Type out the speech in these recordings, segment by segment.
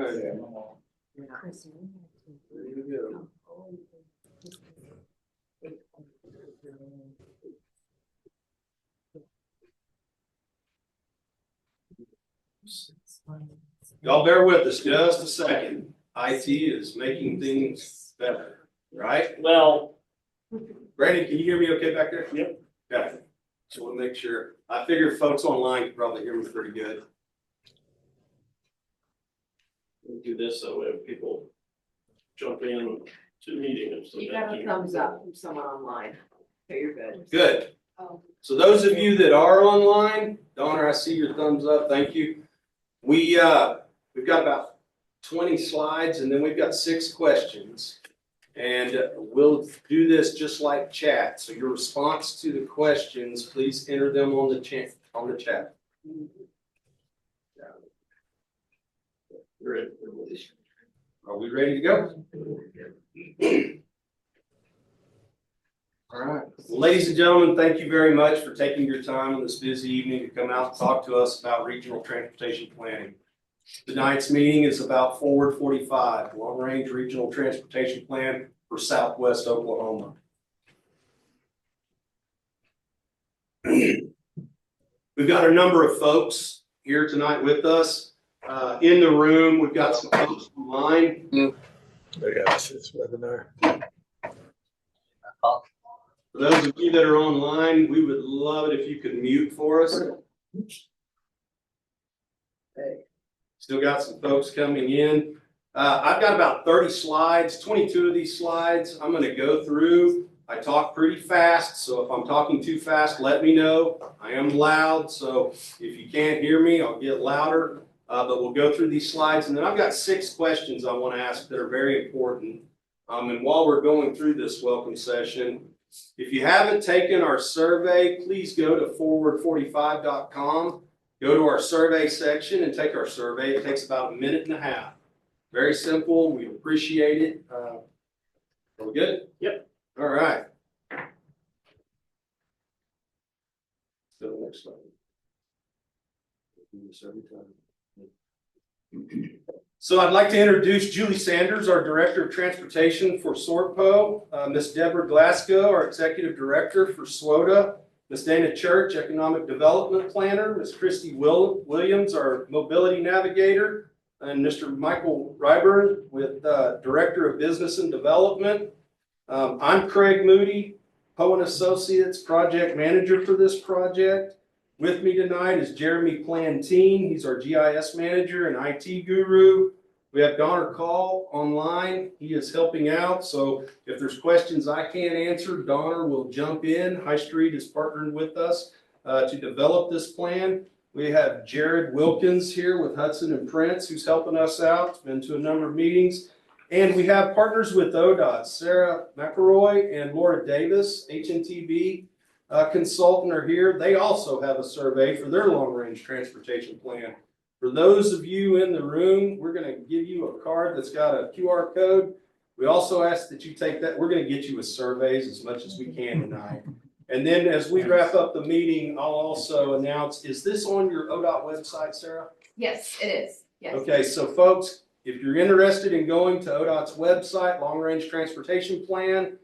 right. Chris, There you go. Y'all bear with us just a second. IT is making things better, right? Well, Brandon, can you hear me okay back there? Yep. Okay. Just want to make sure. I figure folks online can probably hear me pretty good. we do this so if people jump in to meetings. you got a thumbs up from someone online, so you're good. Good. Oh. So those of you that are online, Donna, I see your thumbs up. Thank you. We've got about 20 slides and then we've got 6 questions. And we'll do this just like chat. So your response to the questions, please enter them on the chat. Great. Are we ready to go? All right. Well, ladies and gentlemen, thank you very much for taking your time on this busy evening to come out and talk to us about regional transportation planning. Tonight's meeting is about Forward 45, Long Range Regional Transportation Plan for Southwest Oklahoma. We've got a number of folks here tonight with us. In the room, we've got some folks online. This webinar. For those of you that are online, we would love it if you could mute for us. Still got some folks coming in. I've got about 30 slides, 22 of these slides I'm going to go through. I talk pretty fast, so if I'm talking too fast, let me know. I am loud, so if you can't hear me, I'll get louder. But we'll go through these slides, and then I've got 6 questions I want to ask that are very important. And while we're going through this welcome session, if you haven't taken our survey, please go to forward45.com. Go to our survey section and take our survey. It takes about a minute and a half. Very simple. We appreciate it. Are we good? Yep. All right. Go to the next slide. Do this every time. So I'd like to introduce Julie Sanders, our Director of Transportation for SORPO, Ms. Deborah Glasgow, our Executive Director for SWOTA, Ms. Dana Church, Economic Development Planner, Ms. Christy Williams, our Mobility Navigator, and Mr. Michael Ryburn, with Director of Business and Development. I'm Craig Moody, Poe & Associates Project Manager for this project. With me tonight is Jeremy Plantine. He's our GIS Manager and IT Guru. We have Donner Call online. He is helping out. So if there's questions I can't answer, Donner will jump in. High Street is partnering with us to develop this plan. We have Jared Wilkins here with Hudson and Prince, who's helping us out. Been to a number of meetings. And we have partners with ODOT, Sarah McElroy and Laura Davis, HNTB. Consultant are here. They also have a survey for their long-range transportation plan. For those of you in the room, we're going to give you a card that's got a QR code. We also ask that you take that. We're going to get you with surveys as much as we can tonight. And then as we wrap up the meeting, I'll also announce, is this on your ODOT website, Sarah? Yes, it is. Yes. Okay, so folks, if you're interested in going to ODOT's website, Long Range Transportation Plan,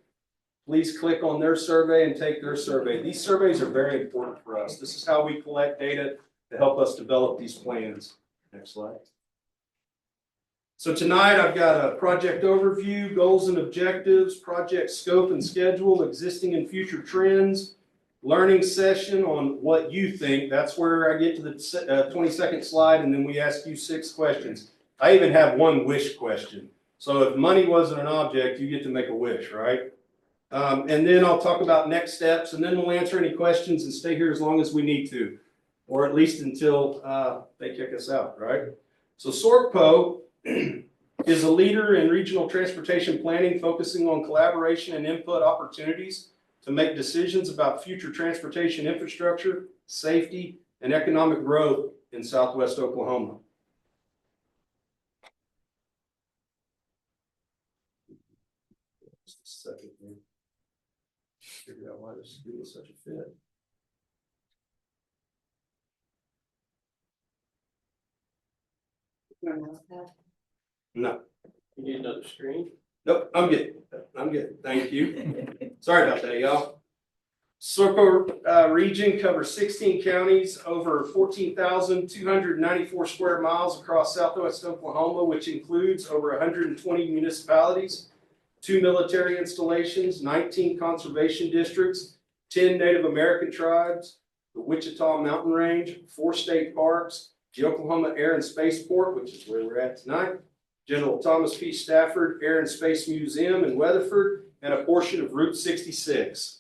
please click on their survey and take their survey. These surveys are very important for us. This is how we collect data to help us develop these plans. Next slide. So tonight I've got a project overview, goals and objectives, project scope and schedule, existing and future trends, learning session on what you think. That's where I get to the 22nd slide, and then we ask you 6 questions. I even have one wish question. So if money wasn't an object, you get to make a wish, right? And then I'll talk about next steps, and then we'll answer any questions and stay here as long as we need to, or at least until they kick us out, right? So SORPO is a leader in regional transportation planning, focusing on collaboration and input opportunities to make decisions about future transportation infrastructure, safety, and economic growth in Southwest Oklahoma. Just a second here. Figure out why this screen is such a fit. No. You need another screen? Nope, I'm good. I'm good. Thank you. Sorry about that, y'all. SORPO region covers 16 counties, over 14,294 square miles across southwest Oklahoma, which includes over 120 municipalities, 2 military installations, 19 conservation districts, 10 Native American tribes, the Wichita Mountain Range, 4 state parks, the Oklahoma Air and Spaceport, which is where we're at tonight, General Thomas P. Stafford Air and Space Museum in Weatherford, and a portion of Route 66.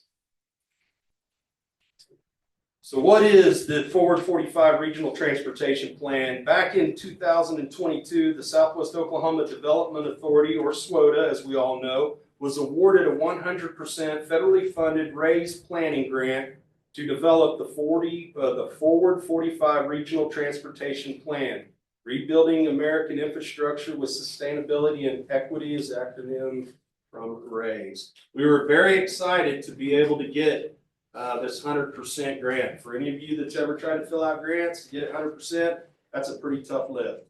So what is the Forward 45 Regional Transportation Plan? Back in 2022, the Southwest Oklahoma Development Authority, or SWOTA, as we all know, was awarded a 100% federally funded raised planning grant to develop the Forward 45 Regional Transportation Plan. Rebuilding American Infrastructure with Sustainability and Equity is the acronym from RAISE. We were very excited to be able to get this 100% grant. For any of you that's ever tried to fill out grants, to get 100%, that's a pretty tough lift.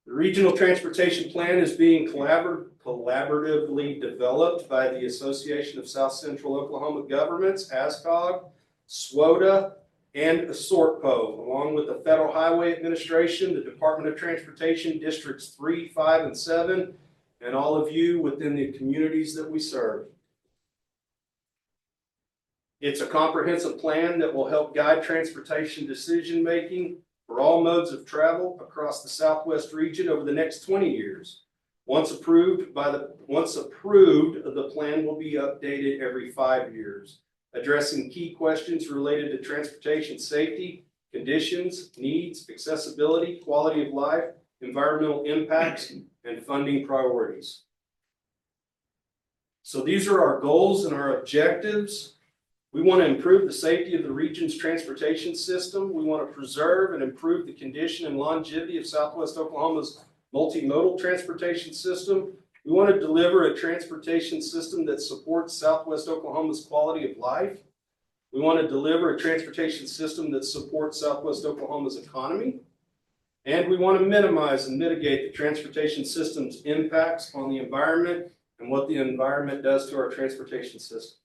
The Regional Transportation Plan is being collaboratively developed by the Association of South Central Oklahoma Governments, ASCOG, SWOTA, and SORPO, along with the Federal Highway Administration, the Department of Transportation, Districts 3, 5, and 7, and all of you within the communities that we serve. It's a comprehensive plan that will help guide transportation decision-making for all modes of travel across the Southwest region over the next 20 years. Once approved, the plan will be updated every 5 years, addressing key questions related to transportation safety, conditions, needs, accessibility, quality of life, environmental impacts, and funding priorities. So these are our goals and our objectives. We want to improve the safety of the region's transportation system. We want to preserve and improve the condition and longevity of Southwest Oklahoma's multimodal transportation system. We want to deliver a transportation system that supports Southwest Oklahoma's quality of life. We want to deliver a transportation system that supports Southwest Oklahoma's economy. And we want to minimize and mitigate the transportation system's impacts on the environment and what the environment does to our transportation system.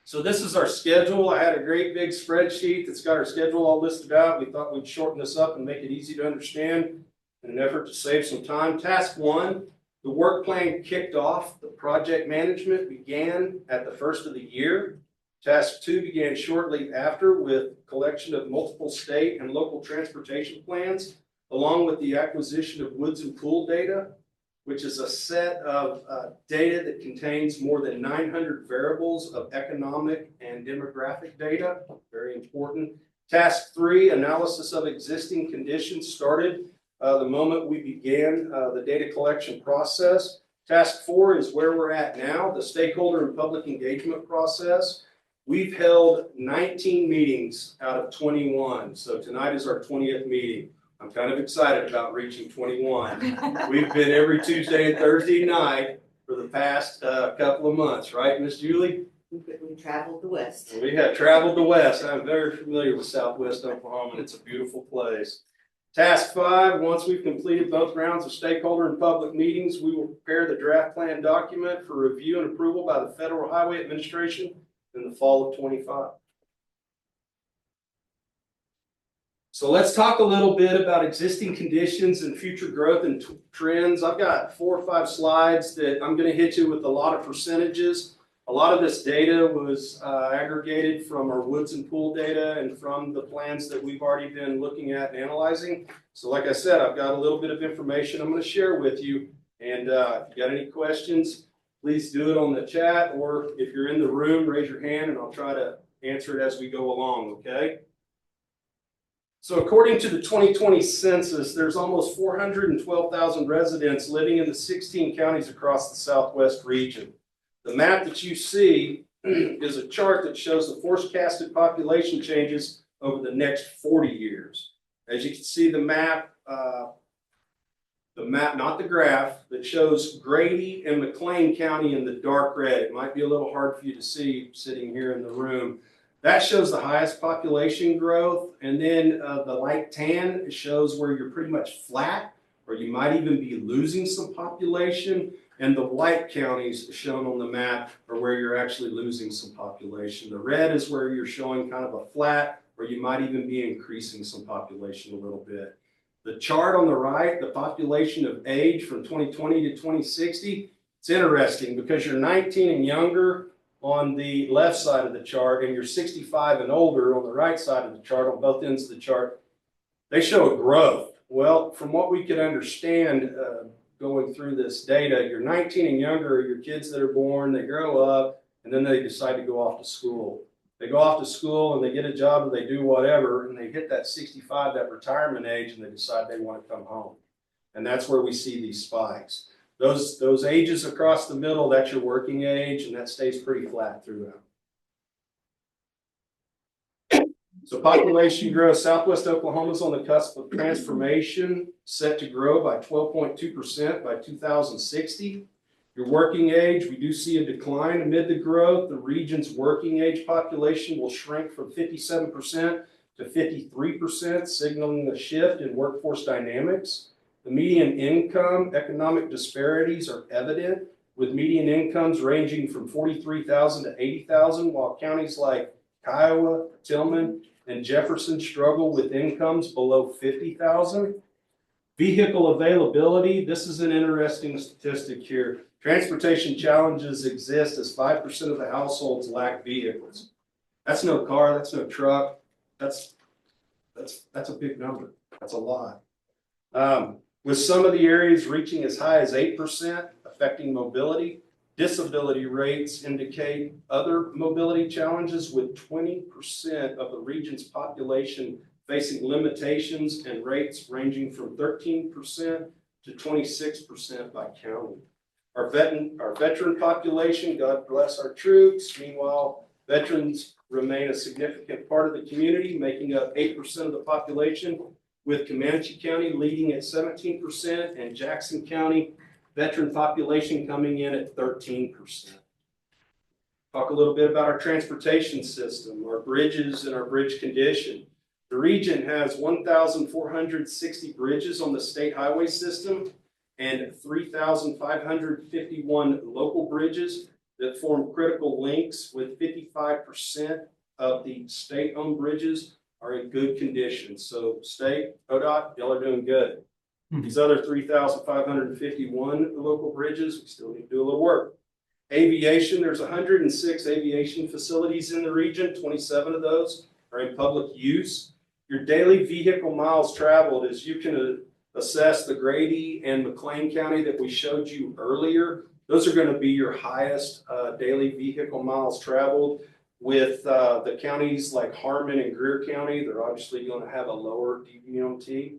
So this is our schedule. I had a great big spreadsheet that's got our schedule all listed out. We thought we'd shorten this up and make it easy to understand in an effort to save some time. Task 1, the work plan kicked off. The project management began at the first of the year. Task 2 began shortly after with collection of multiple state and local transportation plans, along with the acquisition of woods and pool data, which is a set of data that contains more than 900 variables of economic and demographic data, very important. Task 3, analysis of existing conditions, started the moment we began the data collection process. Task 4 is where we're at now, the stakeholder and public engagement process. We've held 19 meetings out of 21, so tonight is our 20th meeting. I'm kind of excited about reaching 21. We've been every Tuesday and Thursday night for the past couple of months, right, Miss Julie? We traveled the west. We have traveled the west. I'm very familiar with Southwest Oklahoma, and it's a beautiful place. Task 5, once we've completed both rounds of stakeholder and public meetings, we will prepare the draft plan document for review and approval by the Federal Highway Administration in the fall of 25. So let's talk a little bit about existing conditions and future growth and trends. I've got 4 or 5 slides that I'm going to hit you with a lot of percentages. A lot of this data was aggregated from our woods and pool data and from the plans that we've already been looking at and analyzing. So like I said, I've got a little bit of information I'm going to share with you. And if you got any questions, please do it on the chat, or if you're in the room, raise your hand and I'll try to answer it as we go along, okay? So according to the 2020 census, there's almost 412,000 residents living in the 16 counties across the Southwest region. The map that you see is a chart that shows the forecasted population changes over the next 40 years. As you can see, the map, not the graph, that shows Grady and McLean County in the dark red. It might be a little hard for you to see sitting here in the room. That shows the highest population growth, and then the light tan shows where you're pretty much flat, or you might even be losing some population. And the white counties shown on the map are where you're actually losing some population. The red is where you're showing kind of a flat, or you might even be increasing some population a little bit. The chart on the right, the population of age from 2020 to 2060, it's interesting because you're 19 and younger on the left side of the chart, and you're 65 and older on the right side of the chart, on both ends of the chart. They show a growth. Well, from what we could understand going through this data, you're 19 and younger, your kids that are born, they grow up, and then they decide to go off to school. They go off to school and they get a job or they do whatever, and they hit that 65, that retirement age, and they decide they want to come home. And that's where we see these spikes. Those ages across the middle, that's your working age, and that stays pretty flat throughout. So population growth, Southwest Oklahoma is on the cusp of transformation, set to grow by 12.2% by 2060. Your working age, we do see a decline amid the growth. The region's working age population will shrink from 57% to 53%, signaling a shift in workforce dynamics. The median income, economic disparities are evident, with median incomes ranging from $43,000 to $80,000, while counties like Kiowa, Tillman, and Jefferson struggle with incomes below $50,000. Vehicle availability, this is an interesting statistic here. Transportation challenges exist as 5% of the households lack vehicles. That's no car, that's no truck, that's a big number, that's a lot. With some of the areas reaching as high as 8% affecting mobility, disability rates indicate other mobility challenges, with 20% of the region's population facing limitations and rates ranging from 13% to 26% by county. Our veteran population, God bless our troops. Meanwhile, veterans remain a significant part of the community, making up 8% of the population, with Comanche County leading at 17% and Jackson County veteran population coming in at 13%. Talk a little bit about our transportation system, our bridges and our bridge condition. The region has 1,460 bridges on the state highway system and 3,551 local bridges that form critical links, with 55% of the state-owned bridges are in good condition. So state, ODOT, y'all are doing good. These other 3,551 local bridges, we still need to do a little work. Aviation, there's 106 aviation facilities in the region. 27 of those are in public use. Your daily vehicle miles traveled, as you can assess the Grady and McLean County that we showed you earlier, those are going to be your highest daily vehicle miles traveled. With the counties like Harmon and Greer County, they're obviously going to have a lower DVMT.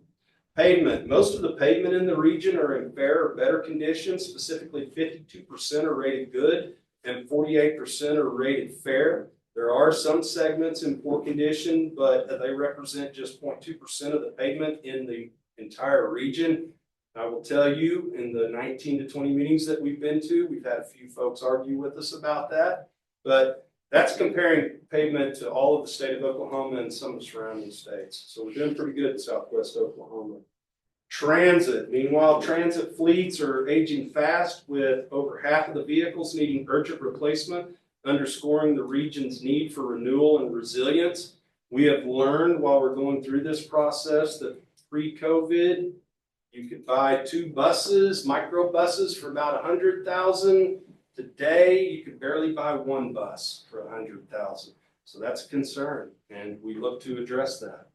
Pavement, most of the pavement in the region are in fair or better condition. Specifically, 52% are rated good and 48% are rated fair. There are some segments in poor condition, but they represent just 0.2% of the pavement in the entire region. I will tell you, in the 19 to 20 meetings that we've been to, we've had a few folks argue with us about that, but that's comparing pavement to all of the state of Oklahoma and some of the surrounding states. So we're doing pretty good in Southwest Oklahoma. Transit, meanwhile, transit fleets are aging fast, with over half of the vehicles needing urgent replacement, underscoring the region's need for renewal and resilience. We have learned while we're going through this process that pre-COVID, you could buy 2 buses, micro buses, for about $100,000. Today, you could barely buy 1 bus for $100,000. So that's a concern, and we look to address that.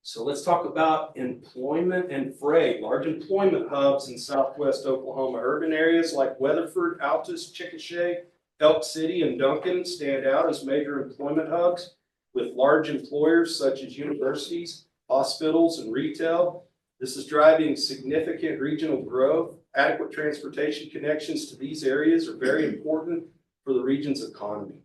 So let's talk about employment and freight. Large employment hubs in Southwest Oklahoma. Urban areas like Weatherford, Altus, Chickasha, Elk City, and Duncan stand out as major employment hubs, with large employers such as universities, hospitals, and retail. This is driving significant regional growth. Adequate transportation connections to these areas are very important for the region's economy.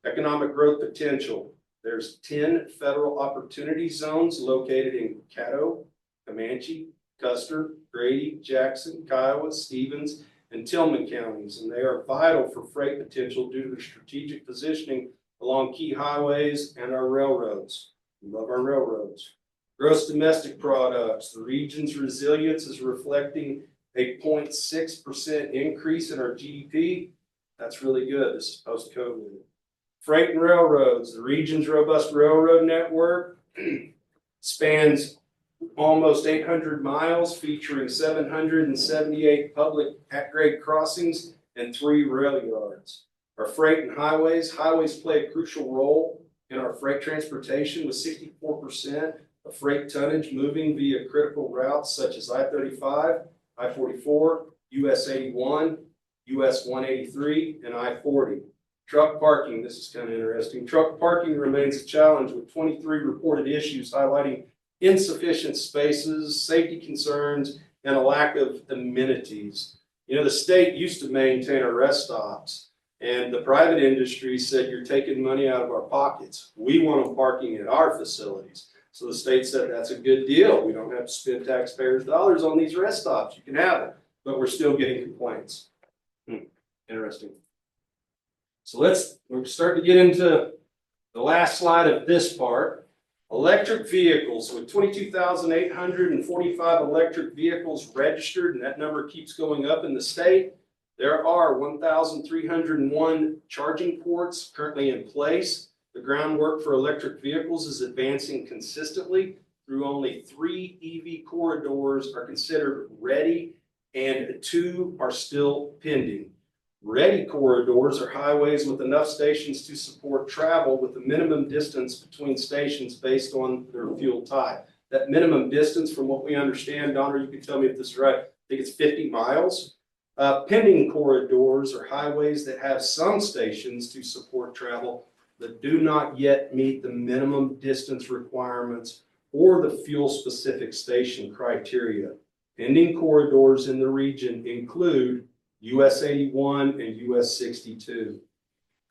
Economic growth potential. There's 10 federal opportunity zones located in Caddo, Comanche, Custer, Grady, Jackson, Kiowa, Stevens, and Tillman counties, and they are vital for freight potential due to the strategic positioning along key highways and our railroads. We love our railroads. Gross domestic products, the region's resilience is reflecting a 0.6% increase in our GDP. That's really good. This is post-COVID. Freight and railroads, the region's robust railroad network spans almost 800 miles, featuring 778 public at-grade crossings and 3 rail yards. Our freight and highways play a crucial role in our freight transportation, with 64% of freight tonnage moving via critical routes such as I-35, I-44, US 81, US 183, and I-40. Truck parking, this is kind of interesting. Truck parking remains a challenge, with 23 reported issues highlighting insufficient spaces, safety concerns, and a lack of amenities. You know, the state used to maintain our rest stops, and the private industry said, you're taking money out of our pockets. We want them parking at our facilities. So the state said, that's a good deal. We don't have to spend taxpayers' dollars on these rest stops. You can have it, but we're still getting complaints. Interesting. So we're starting to get into the last slide of this part. Electric vehicles, with 22,845 electric vehicles registered, and that number keeps going up in the state. There are 1,301 charging ports currently in place. The groundwork for electric vehicles is advancing consistently through only 3 EV corridors are considered ready, and 2 are still pending. Ready corridors are highways with enough stations to support travel with a minimum distance between stations based on their fuel type. That minimum distance, from what we understand, Donna, you can tell me if this is right, I think it's 50 miles. Pending corridors are highways that have some stations to support travel that do not yet meet the minimum distance requirements or the fuel-specific station criteria. Pending corridors in the region include US 81 and US 62.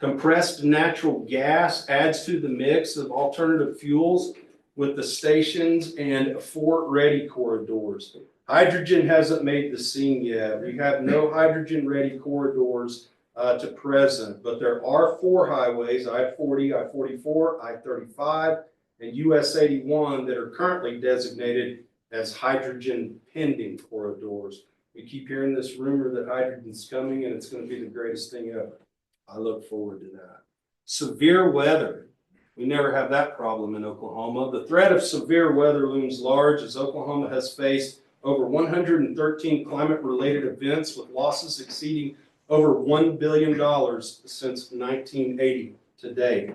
Compressed natural gas adds to the mix of alternative fuels with the stations and 4 ready corridors. Hydrogen hasn't made the scene yet. We have no hydrogen-ready corridors to present, but there are 4 highways, I-40, I-44, I-35, and US 81 that are currently designated as hydrogen-pending corridors. We keep hearing this rumor that hydrogen's coming and it's going to be the greatest thing ever. I look forward to that. Severe weather. We never have that problem in Oklahoma. The threat of severe weather looms large as Oklahoma has faced over 113 climate-related events with losses exceeding over $1 billion since 1980 to date.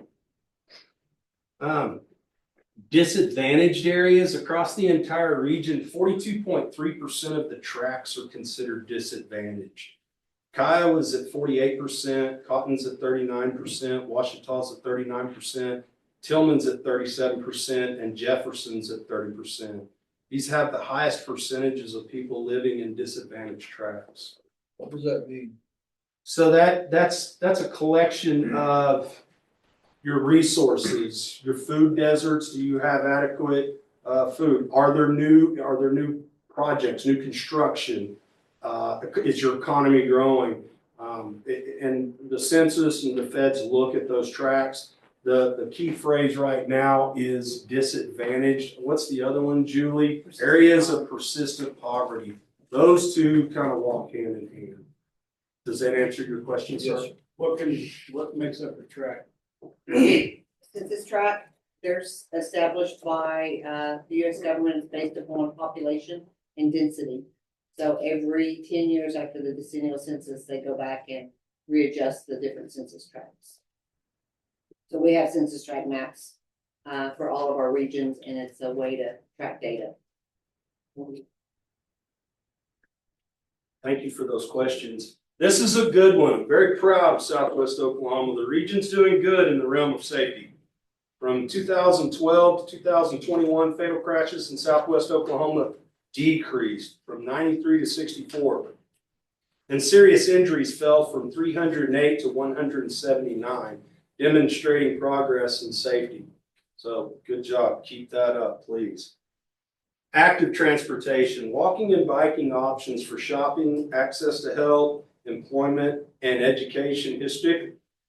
Disadvantaged areas across the entire region, 42.3% of the tracts are considered disadvantaged. Kiowa's at 48%, Cotton's at 39%, Ouachita's at 39%, Tillman's at 37%, and Jefferson's at 30%. These have the highest percentages of people living in disadvantaged tracts. What does that mean? So that's a collection of your resources, your food deserts. Do you have adequate food? Are there new projects, new construction? Is your economy growing? And the census and the feds look at those tracts. The key phrase right now is disadvantaged. What's the other one, Julie? Areas of persistent poverty. Those two kind of walk hand in hand. Does that answer your question, sir? What makes up a tract? Census tract, they're established by the US government, is based upon population and density. So every 10 years after the decennial census, they go back and readjust the different census tracts. So we have census tract maps for all of our regions, and it's a way to track data. Thank you for those questions. This is a good one. I'm very proud of Southwest Oklahoma. The region's doing good in the realm of safety. From 2012 to 2021, fatal crashes in Southwest Oklahoma decreased from 93 to 64. And serious injuries fell from 308 to 179, demonstrating progress in safety. So good job. Keep that up, please. Active transportation, walking and biking options for shopping, access to health, employment, and education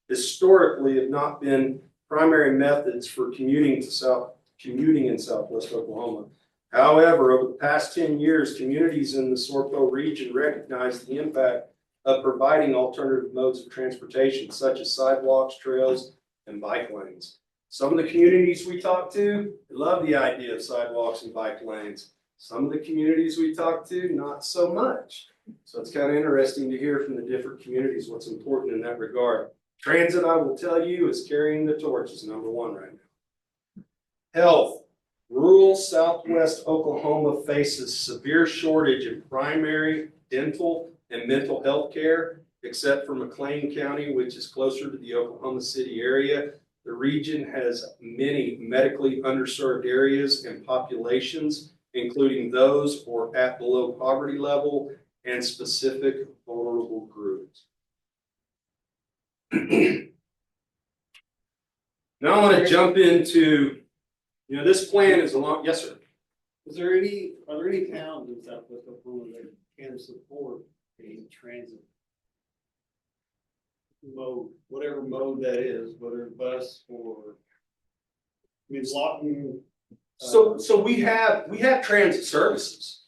historically have not been primary methods for commuting in Southwest Oklahoma. However, over the past 10 years, communities in the SORPO region recognize the impact of providing alternative modes of transportation, such as sidewalks, trails, and bike lanes. Some of the communities we talk to love the idea of sidewalks and bike lanes. Some of the communities we talk to, not so much. So it's kind of interesting to hear from the different communities what's important in that regard. Transit, I will tell you, is carrying the torch is number one right now. Health. Rural Southwest Oklahoma faces severe shortage in primary, dental, and mental health care, except for McLean County, which is closer to the Oklahoma City area. The region has many medically underserved areas and populations, including those who are at below poverty level and specific vulnerable groups. Now I want to jump into, this plan is a long, yes, sir. Are there any towns in Southwest Oklahoma that can support a transit mode, whatever mode that is, whether bus or, I mean, Lawton. So we have transit services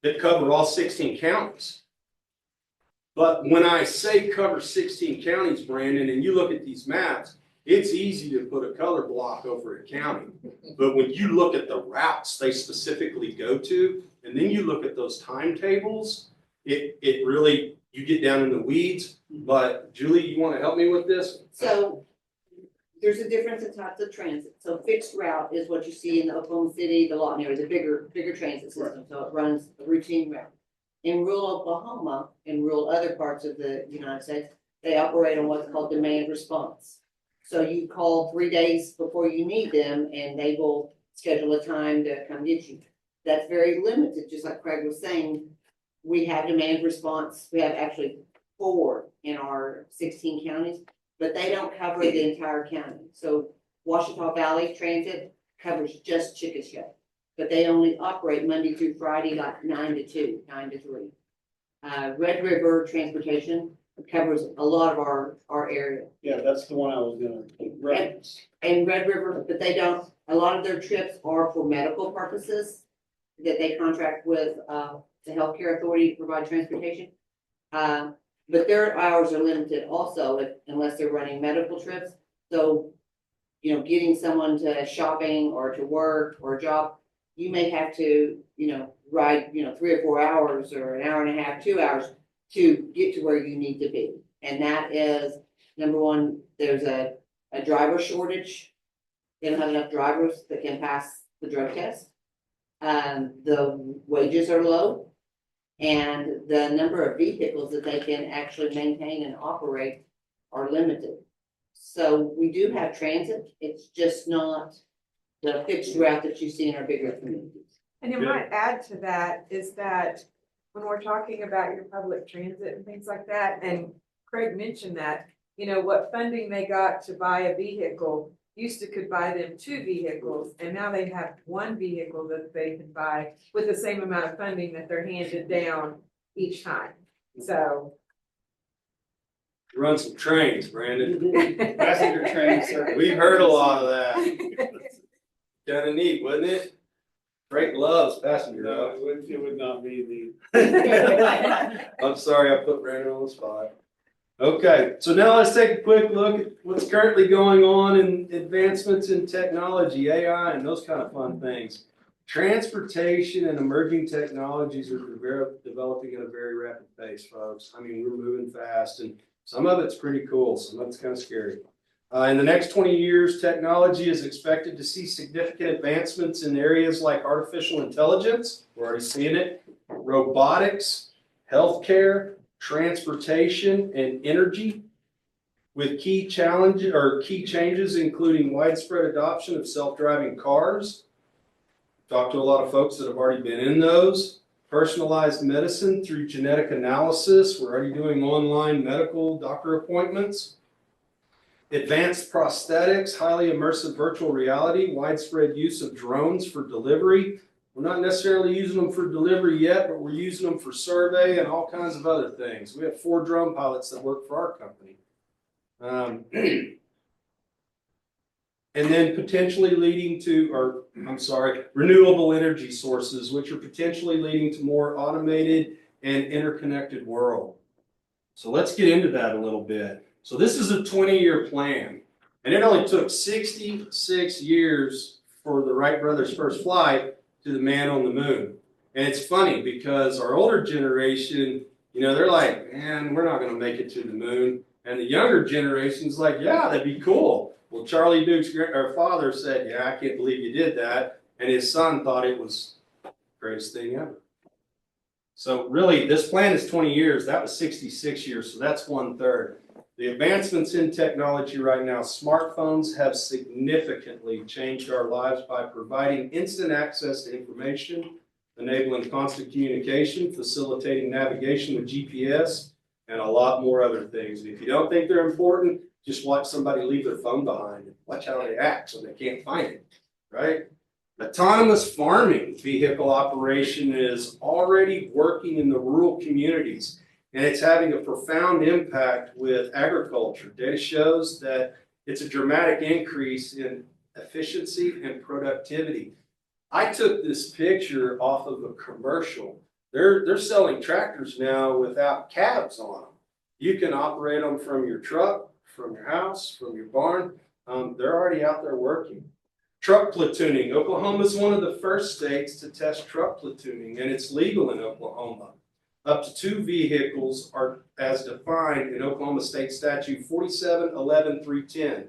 that cover all 16 counties. But when I say cover 16 counties, Brandon, and you look at these maps, it's easy to put a color block over a county. But when you look at the routes they specifically go to, and then you look at those timetables, it really, you get down in the weeds. But Julie, you want to help me with this? So there's a difference in types of transit. So fixed route is what you see in the Oklahoma City, the Lawton area, the bigger transit system. So it runs a routine route. In rural Oklahoma and rural other parts of the United States, they operate on what's called demand response. So you call 3 days before you need them and they will schedule a time to come get you. That's very limited, just like Craig was saying. We have demand response. We have actually 4 in our 16 counties, but they don't cover the entire county. So Ouachita Valley Transit covers just Chickasha, but they only operate Monday through Friday, like 9 to 2, 9 to 3. Red River Transportation covers a lot of our area. Yeah, that's the one I was gonna reference. And Red River, but they don't, a lot of their trips are for medical purposes that they contract with, the healthcare authority to provide transportation. But their hours are limited also unless they're running medical trips. So, getting someone to shopping or to work or a job, you may have to, ride, 3 or 4 hours or an hour and a half, 2 hours to get to where you need to be. And that is, number one, there's a driver shortage. They don't have enough drivers that can pass the drug test. The wages are low. And the number of vehicles that they can actually maintain and operate are limited. So we do have transit. It's just not the fixed route that you see in our bigger communities. And you might add to that is that when we're talking about your public transit and things like that, and Craig mentioned that, what funding they got to buy a vehicle could buy them 2 vehicles, and now they have 1 vehicle that they can buy with the same amount of funding that they're handed down each time. So. Run some trains, Brandon. Passenger train service. We've heard a lot of that. Kind of neat, wouldn't it? Freight loves passenger. No, it would not be the. I'm sorry, I put Brandon on the spot. Okay, so now let's take a quick look at what's currently going on in advancements in technology, AI, and those kind of fun things. Transportation and emerging technologies are developing at a very rapid pace, folks. I mean, we're moving fast, and some of it's pretty cool, some of it's kind of scary. In the next 20 years, technology is expected to see significant advancements in areas like artificial intelligence, we're already seeing it, robotics, healthcare, transportation, and energy, with key changes including widespread adoption of self-driving cars. Talked to a lot of folks that have already been in those. Personalized medicine through genetic analysis. We're already doing online medical doctor appointments. Advanced prosthetics, highly immersive virtual reality, widespread use of drones for delivery. We're not necessarily using them for delivery yet, but we're using them for survey and all kinds of other things. We have 4 drone pilots that work for our company. And then potentially leading to, or I'm sorry, renewable energy sources, which are potentially leading to more automated and interconnected world. So let's get into that a little bit. So this is a 20-year plan, and it only took 66 years for the Wright brothers' first flight to the man on the moon. And it's funny because our older generation, they're like, man, we're not going to make it to the moon. And the younger generation's like, yeah, that'd be cool. Well, Charlie Duke's father said, yeah, I can't believe you did that. And his son thought it was the greatest thing ever. So really, this plan is 20 years. That was 66 years, so that's 1/3. The advancements in technology right now, smartphones have significantly changed our lives by providing instant access to information, enabling constant communication, facilitating navigation with GPS, and a lot more other things. And if you don't think they're important, just watch somebody leave their phone behind and watch how they act so they can't find it, right? Autonomous farming vehicle operation is already working in the rural communities, and it's having a profound impact with agriculture. Data shows that it's a dramatic increase in efficiency and productivity. I took this picture off of a commercial. They're selling tractors now without cabs on them. You can operate them from your truck, from your house, from your barn. They're already out there working. Truck platooning. Oklahoma is one of the first states to test truck platooning, and it's legal in Oklahoma. Up to 2 vehicles are as defined in Oklahoma State Statute 47-11-310.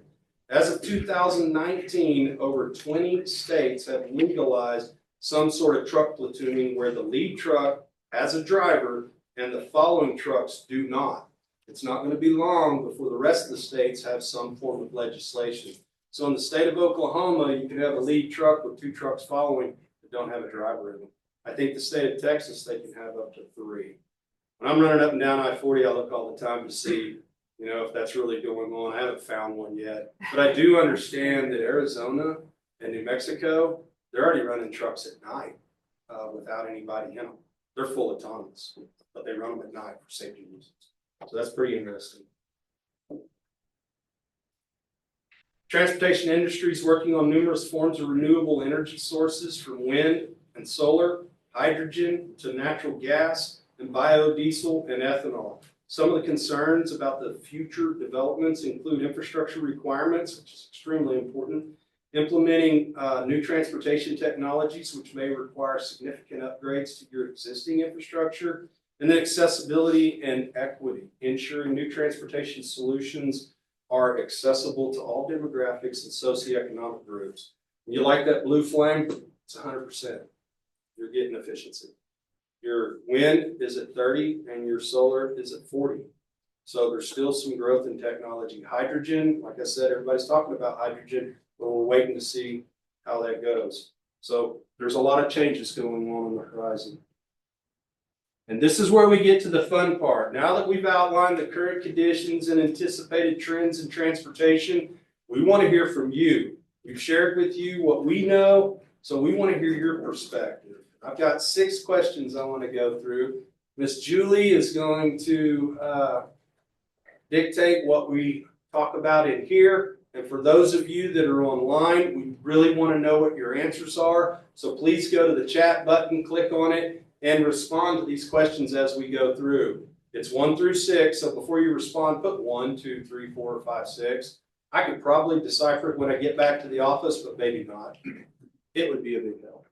As of 2019, over 20 states have legalized some sort of truck platooning where the lead truck has a driver and the following trucks do not. It's not going to be long before the rest of the states have some form of legislation. So in the state of Oklahoma, you can have a lead truck with 2 trucks following that don't have a driver in them. I think the state of Texas, they can have up to 3. When I'm running up and down I-40, I look all the time to see, if that's really going on. I haven't found one yet. But I do understand that Arizona and New Mexico, they're already running trucks at night without anybody in them. They're full autonomous, but they run them at night for safety reasons. So that's pretty interesting. Transportation industry is working on numerous forms of renewable energy sources, from wind and solar, hydrogen to natural gas, and biodiesel and ethanol. Some of the concerns about the future developments include infrastructure requirements, which is extremely important, implementing new transportation technologies, which may require significant upgrades to your existing infrastructure, and then accessibility and equity, ensuring new transportation solutions are accessible to all demographics and socioeconomic groups. And you like that blue flame? It's 100%. You're getting efficiency. Your wind is at 30 and your solar is at 40. So there's still some growth in technology. Hydrogen, like I said, everybody's talking about hydrogen, but we're waiting to see how that goes. So there's a lot of changes going on the horizon. And this is where we get to the fun part. Now that we've outlined the current conditions and anticipated trends in transportation, we want to hear from you. We've shared with you what we know, so we want to hear your perspective. I've got 6 questions I want to go through. Miss Julie is going to dictate what we talk about in here. And for those of you that are online, we really want to know what your answers are. So please go to the chat button, click on it, and respond to these questions as we go through. It's 1 through 6, so before you respond, put 1, 2, 3, 4, 5, 6. I could probably decipher it when I get back to the office, but maybe not. It would be a big help.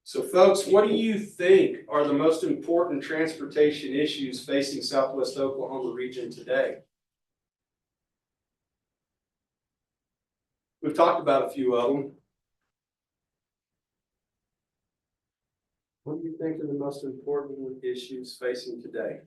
So folks, what do you think are the most important transportation issues facing Southwest Oklahoma region today? We've talked about a few of them. What do you think are the most important issues facing today?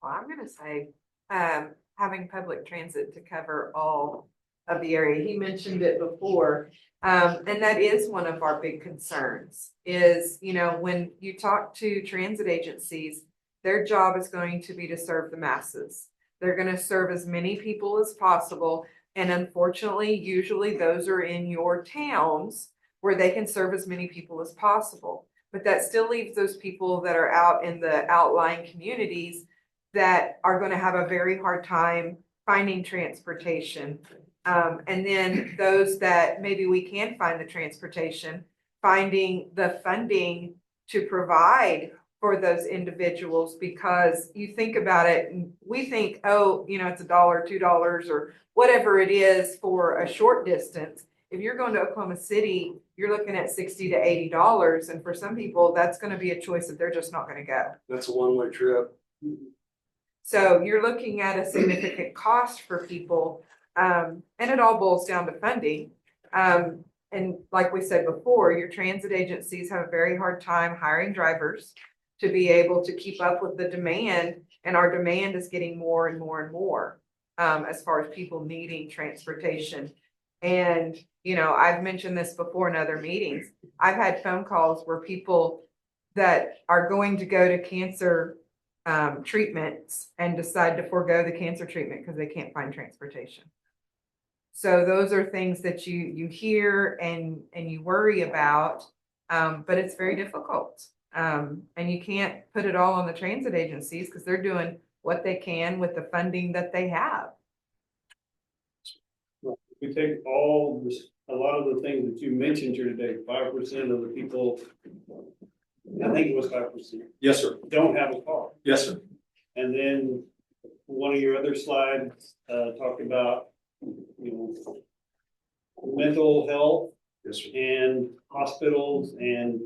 Well, I'm going to say having public transit to cover all of the area. He mentioned it before. And that is one of our big concerns is, when you talk to transit agencies, their job is going to be to serve the masses. They're going to serve as many people as possible. And unfortunately, usually those are in your towns where they can serve as many people as possible. But that still leaves those people that are out in the outlying communities that are gonna have a very hard time finding transportation. And then those that maybe we can find the transportation, finding the funding to provide for those individuals, because you think about it, and we think, oh, it's $1, $2, or whatever it is for a short distance. If you're going to Oklahoma City, you're looking at $60 to $80, and for some people, that's going to be a choice that they're just not going to go. That's a one-way trip. So you're looking at a significant cost for people, and it all boils down to funding. And like we said before, your transit agencies have a very hard time hiring drivers to be able to keep up with the demand, and our demand is getting more and more and more as far as people needing transportation. And, I've mentioned this before in other meetings. I've had phone calls where people that are going to go to cancer treatments and decide to forego the cancer treatment because they can't find transportation. So those are things that you hear and you worry about, but it's very difficult. And you can't put it all on the transit agencies because they're doing what they can with the funding that they have. We take a lot of the things that you mentioned here today, 5% of the people, I think it was 5%, Yes, sir. don't have a car. Yes, sir. And then one of your other slides, talked about, mental health Yes, sir. and hospitals and,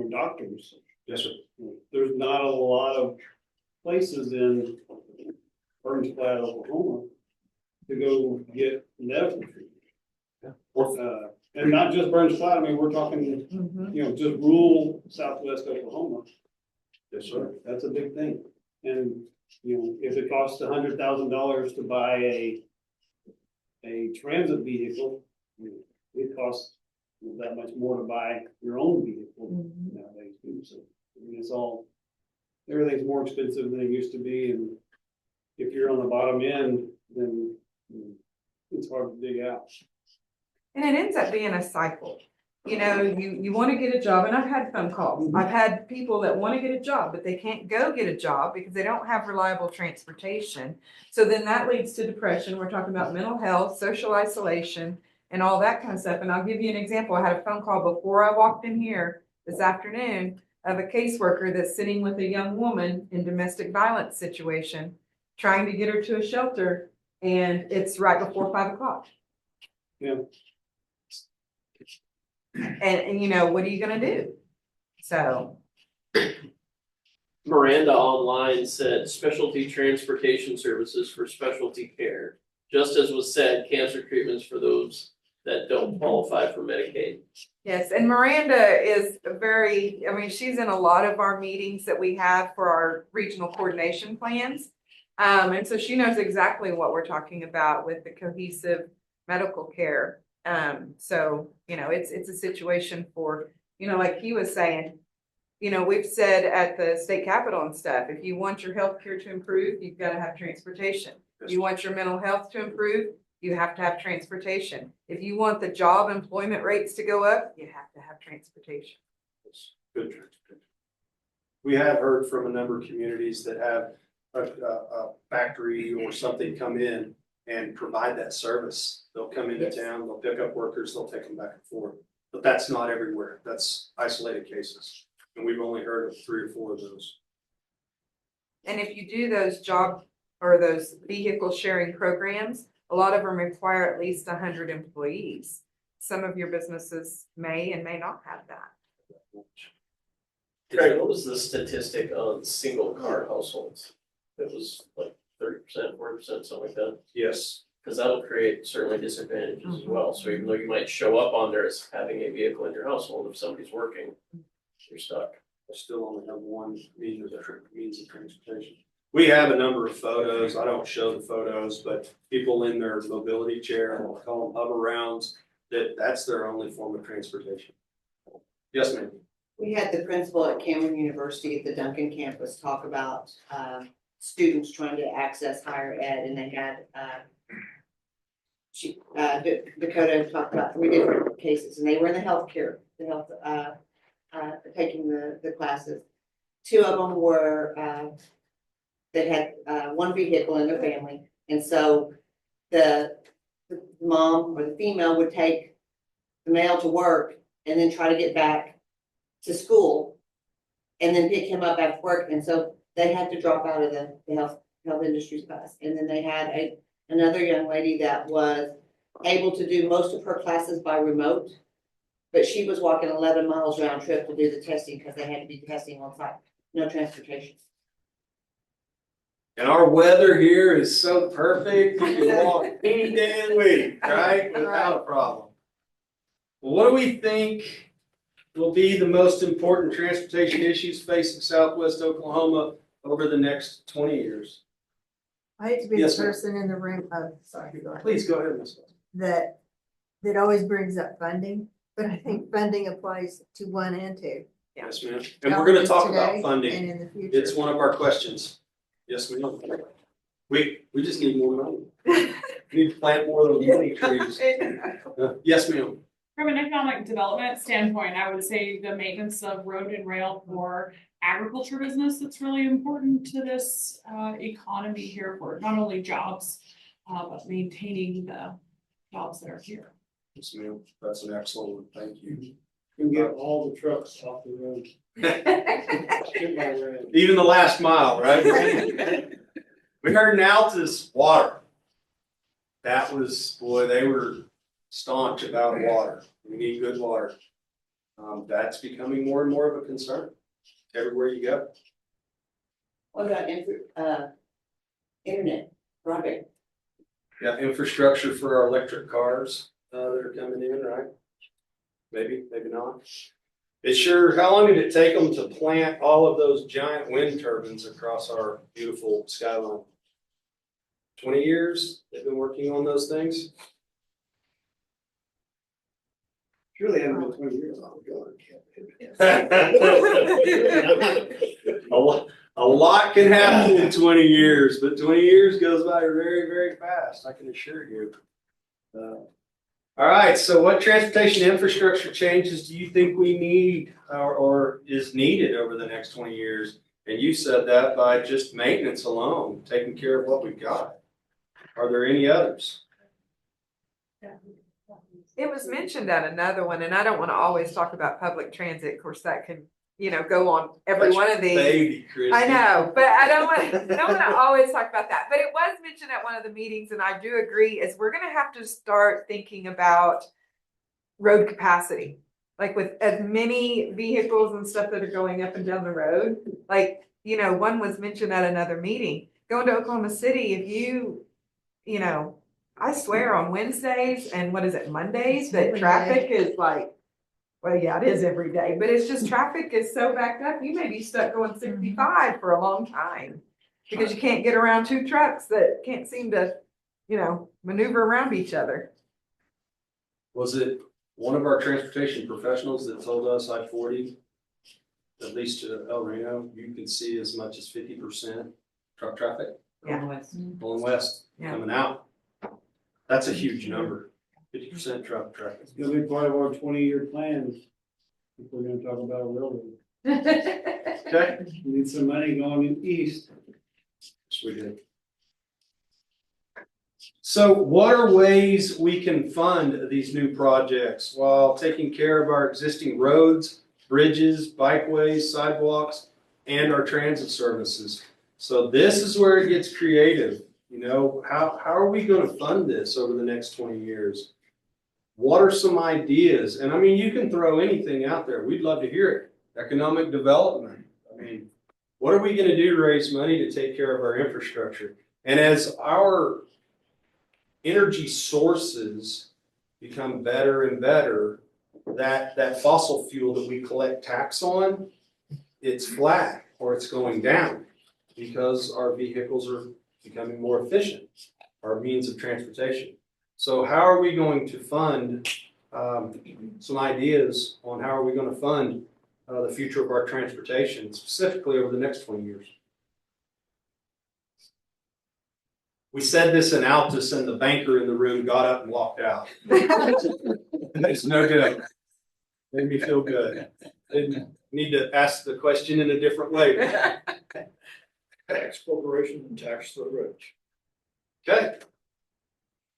doctors. Yes, sir. There's not a lot of places in Burns Flat, Oklahoma to go get medical treatment. And not just Burns Flat, we're talking, just rural southwest Oklahoma. Yes, sir. That's a big thing. And, if it costs $100,000 to buy a transit vehicle, it costs that much more to buy your own vehicle nowadays too. So, everything's more expensive than it used to be. And if you're on the bottom end, then it's hard to dig out. And it ends up being a cycle. You want to get a job, and I've had phone calls. I've had people that want to get a job, but they can't go get a job because they don't have reliable transportation. So then that leads to depression. We're talking about mental health, social isolation, and all that kind of stuff. And I'll give you an example. I had a phone call before I walked in here this afternoon of a caseworker that's sitting with a young woman in domestic violence situation, trying to get her to a shelter, and it's right before 5 o'clock. Yeah. And what are you gonna do? So, Miranda online said specialty transportation services for specialty care. Just as was said, cancer treatments for those that don't qualify for Medicaid. yes, and Miranda is she's in a lot of our meetings that we have for our regional coordination plans. And so she knows exactly what we're talking about with the cohesive medical care. So, it's a situation for, like he was saying, we've said at the state capitol and stuff, if you want your health care to improve, you've got to have transportation. If you want your mental health to improve, you have to have transportation. If you want the job employment rates to go up, you have to have transportation. Good transportation. We have heard from a number of communities that have a factory or something come in and provide that service. They'll come into town, they'll pick up workers, they'll take them back and forth. But that's not everywhere. That's isolated cases. And we've only heard of 3 or 4 of those. And if you do those job or those vehicle sharing programs, a lot of them require at least 100 employees. Some of your businesses may and may not have that. Craig, what was the statistic on single car households? It was like 30%, 40%, something like that. Yes. Because that'll create certainly disadvantages as well. So even though you might show up on there as having a vehicle in your household, if somebody's working, you're stuck. I still only have one means of transportation. We have a number of photos. I don't show the photos, but people in their mobility chair, we'll call them hover rounds, that's their only form of transportation. Yes, ma'am. We had the principal at Cameron University at the Duncan campus talk about students trying to access higher ed, and they had Dakota talked about 3 different cases, and they were in the healthcare, taking the classes. 2 of them were that had, one vehicle in their family. And so the mom or the female would take the male to work and then try to get back to school and then pick him up after work. And so they had to drop out of the health industries class. And then they had another young lady that was able to do most of her classes by remote. But she was walking 11 miles round trip to do the testing because they had to be testing on site, no transportation. And our weather here is so perfect, you can walk any day of the week, right, without a problem. Well, what do we think will be the most important transportation issues facing Southwest Oklahoma over the next 20 years? I hate to be the Yes, ma'am. person in the room, sorry, go ahead, Please go ahead, Ms. that always brings up funding, but I think funding applies to one and two. Yes, ma'am. And we're gonna talk about Today funding. And in the future. It's one of our questions. Yes, ma'am. We just need more money. We need to plant more of those money trees. Yes, ma'am. From an economic development standpoint, I would say the maintenance of road and rail for agriculture business, that's really important to this economy here for not only jobs, but maintaining the jobs that are here. Yes, ma'am. That's an excellent one. Thank you. Can get all the trucks off the road. Get my red. Even the last mile, right? We heard in Altus water. That was, boy, they were staunch about water. We need good water. That's becoming more and more of a concern everywhere you go. What about internet, broadband? Yeah, infrastructure for our electric cars that are coming in, right? Maybe, maybe not. It's sure, how long did it take them to plant all of those giant wind turbines across our beautiful skyline? 20 years they've been working on those things? Surely haven't been 20 years. A lot can happen in 20 years, but 20 years goes by very, very fast, I can assure you. All right, so what transportation infrastructure changes do you think we need or is needed over the next 20 years? And you said that by just maintenance alone, taking care of what we've got. Are there any others? It was mentioned at another one, and I don't want to always talk about public transit. Of course, that can, go on every one of these. Baby, Christie. I know, but I don't want to always talk about that. But it was mentioned at one of the meetings, and I do agree, is we're going to have to start thinking about road capacity. Like with as many vehicles and stuff that are going up and down the road, one was mentioned at another meeting. Going to Oklahoma City, if I swear on Wednesdays and Mondays, that Every traffic is like, well, yeah, it is every day, but it's just traffic is so backed up. You may be stuck going 65 for a long time because you can't get around two trucks that can't seem to, maneuver around each other. Was it one of our transportation professionals that told us I-40, at least to El Reno, you can see as much as 50% truck traffic going west, Yeah. coming out? That's a huge number, 50% truck traffic. It's gonna be part of our 20-year plan. If we're gonna talk about a railroad. Okay. We need some money going in east. Yes, we did. So what are ways we can fund these new projects while taking care of our existing roads, bridges, bikeways, sidewalks, and our transit services? So this is where it gets creative. How are we going to fund this over the next 20 years? What are some ideas? And you can throw anything out there. We'd love to hear it. Economic development. What are we going to do to raise money to take care of our infrastructure? And as our energy sources become better and better, that fossil fuel that we collect tax on, it's flat or it's going down because our vehicles are becoming more efficient, our means of transportation. So how are we going to fund, some ideas on how are we going to fund the future of our transportation, specifically over the next 20 years? We said this in Altus and the banker in the room got up and walked out. There's no joke. Made me feel good. Didn't need to ask the question in a different way. Tax corporation and tax the rich. Okay,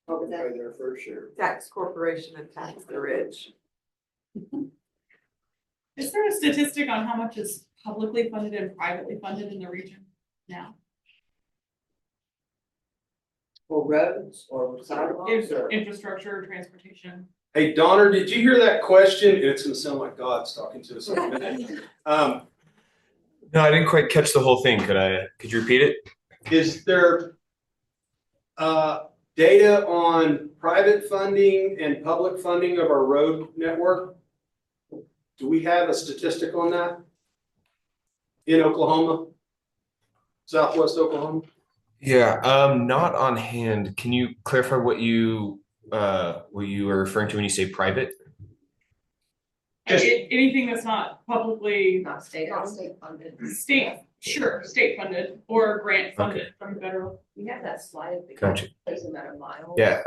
What was that? Pay their fair share. Tax corporation and tax the rich. Is there a statistic on how much is publicly funded and privately funded in the region now? For roads or sidewalks or? Infrastructure, transportation? hey Donner, did you hear that question? It's gonna sound like God's talking to us in a minute. No, I didn't quite catch the whole thing. Could you repeat it? Is there data on private funding and public funding of our road network? Do we have a statistic on that? In Oklahoma? Southwest Oklahoma? Yeah, not on hand. Can you clarify what you are referring to when you say private? Just- Anything that's not publicly Not state funded. state funded or grant funded from federal. You have that slide. Gotcha. Place them at a mile. Yeah,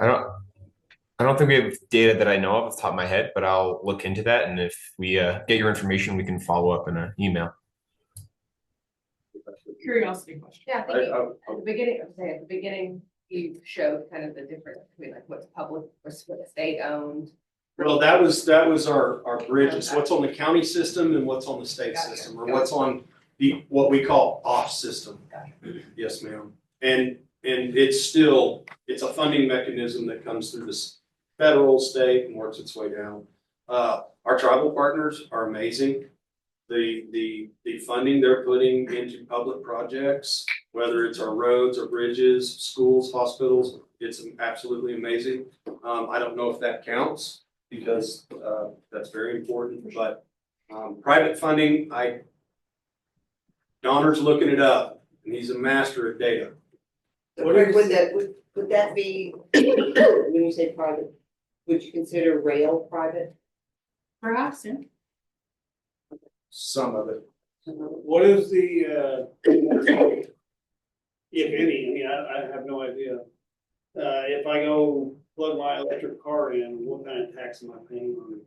I don't think we have data that I know of off the top of my head, but I'll look into that. And if we get your information, we can follow up in an email. Curiosity question. Yeah, I think at the beginning, at the beginning, you showed kind of the difference between like what's public, what's state owned. Well, that was our bridges, what's on the county system and what's on the state Gotcha. system, or what's on what we call off system. Gotcha. Yes, ma'am. And it's a funding mechanism that comes through this federal, state, and works its way down. Our tribal partners are amazing. The funding they're putting into public projects, whether it's our roads or bridges, schools, hospitals, it's absolutely amazing. I don't know if that counts because that's very important, but private funding, Donner's looking it up and he's a master at data. Would that be, when you say private, would you consider rail private? Perhaps, yeah. Some of it. What is the, if any, I mean, I have no idea. If I go plug my electric car in, what kind of tax am I paying on it?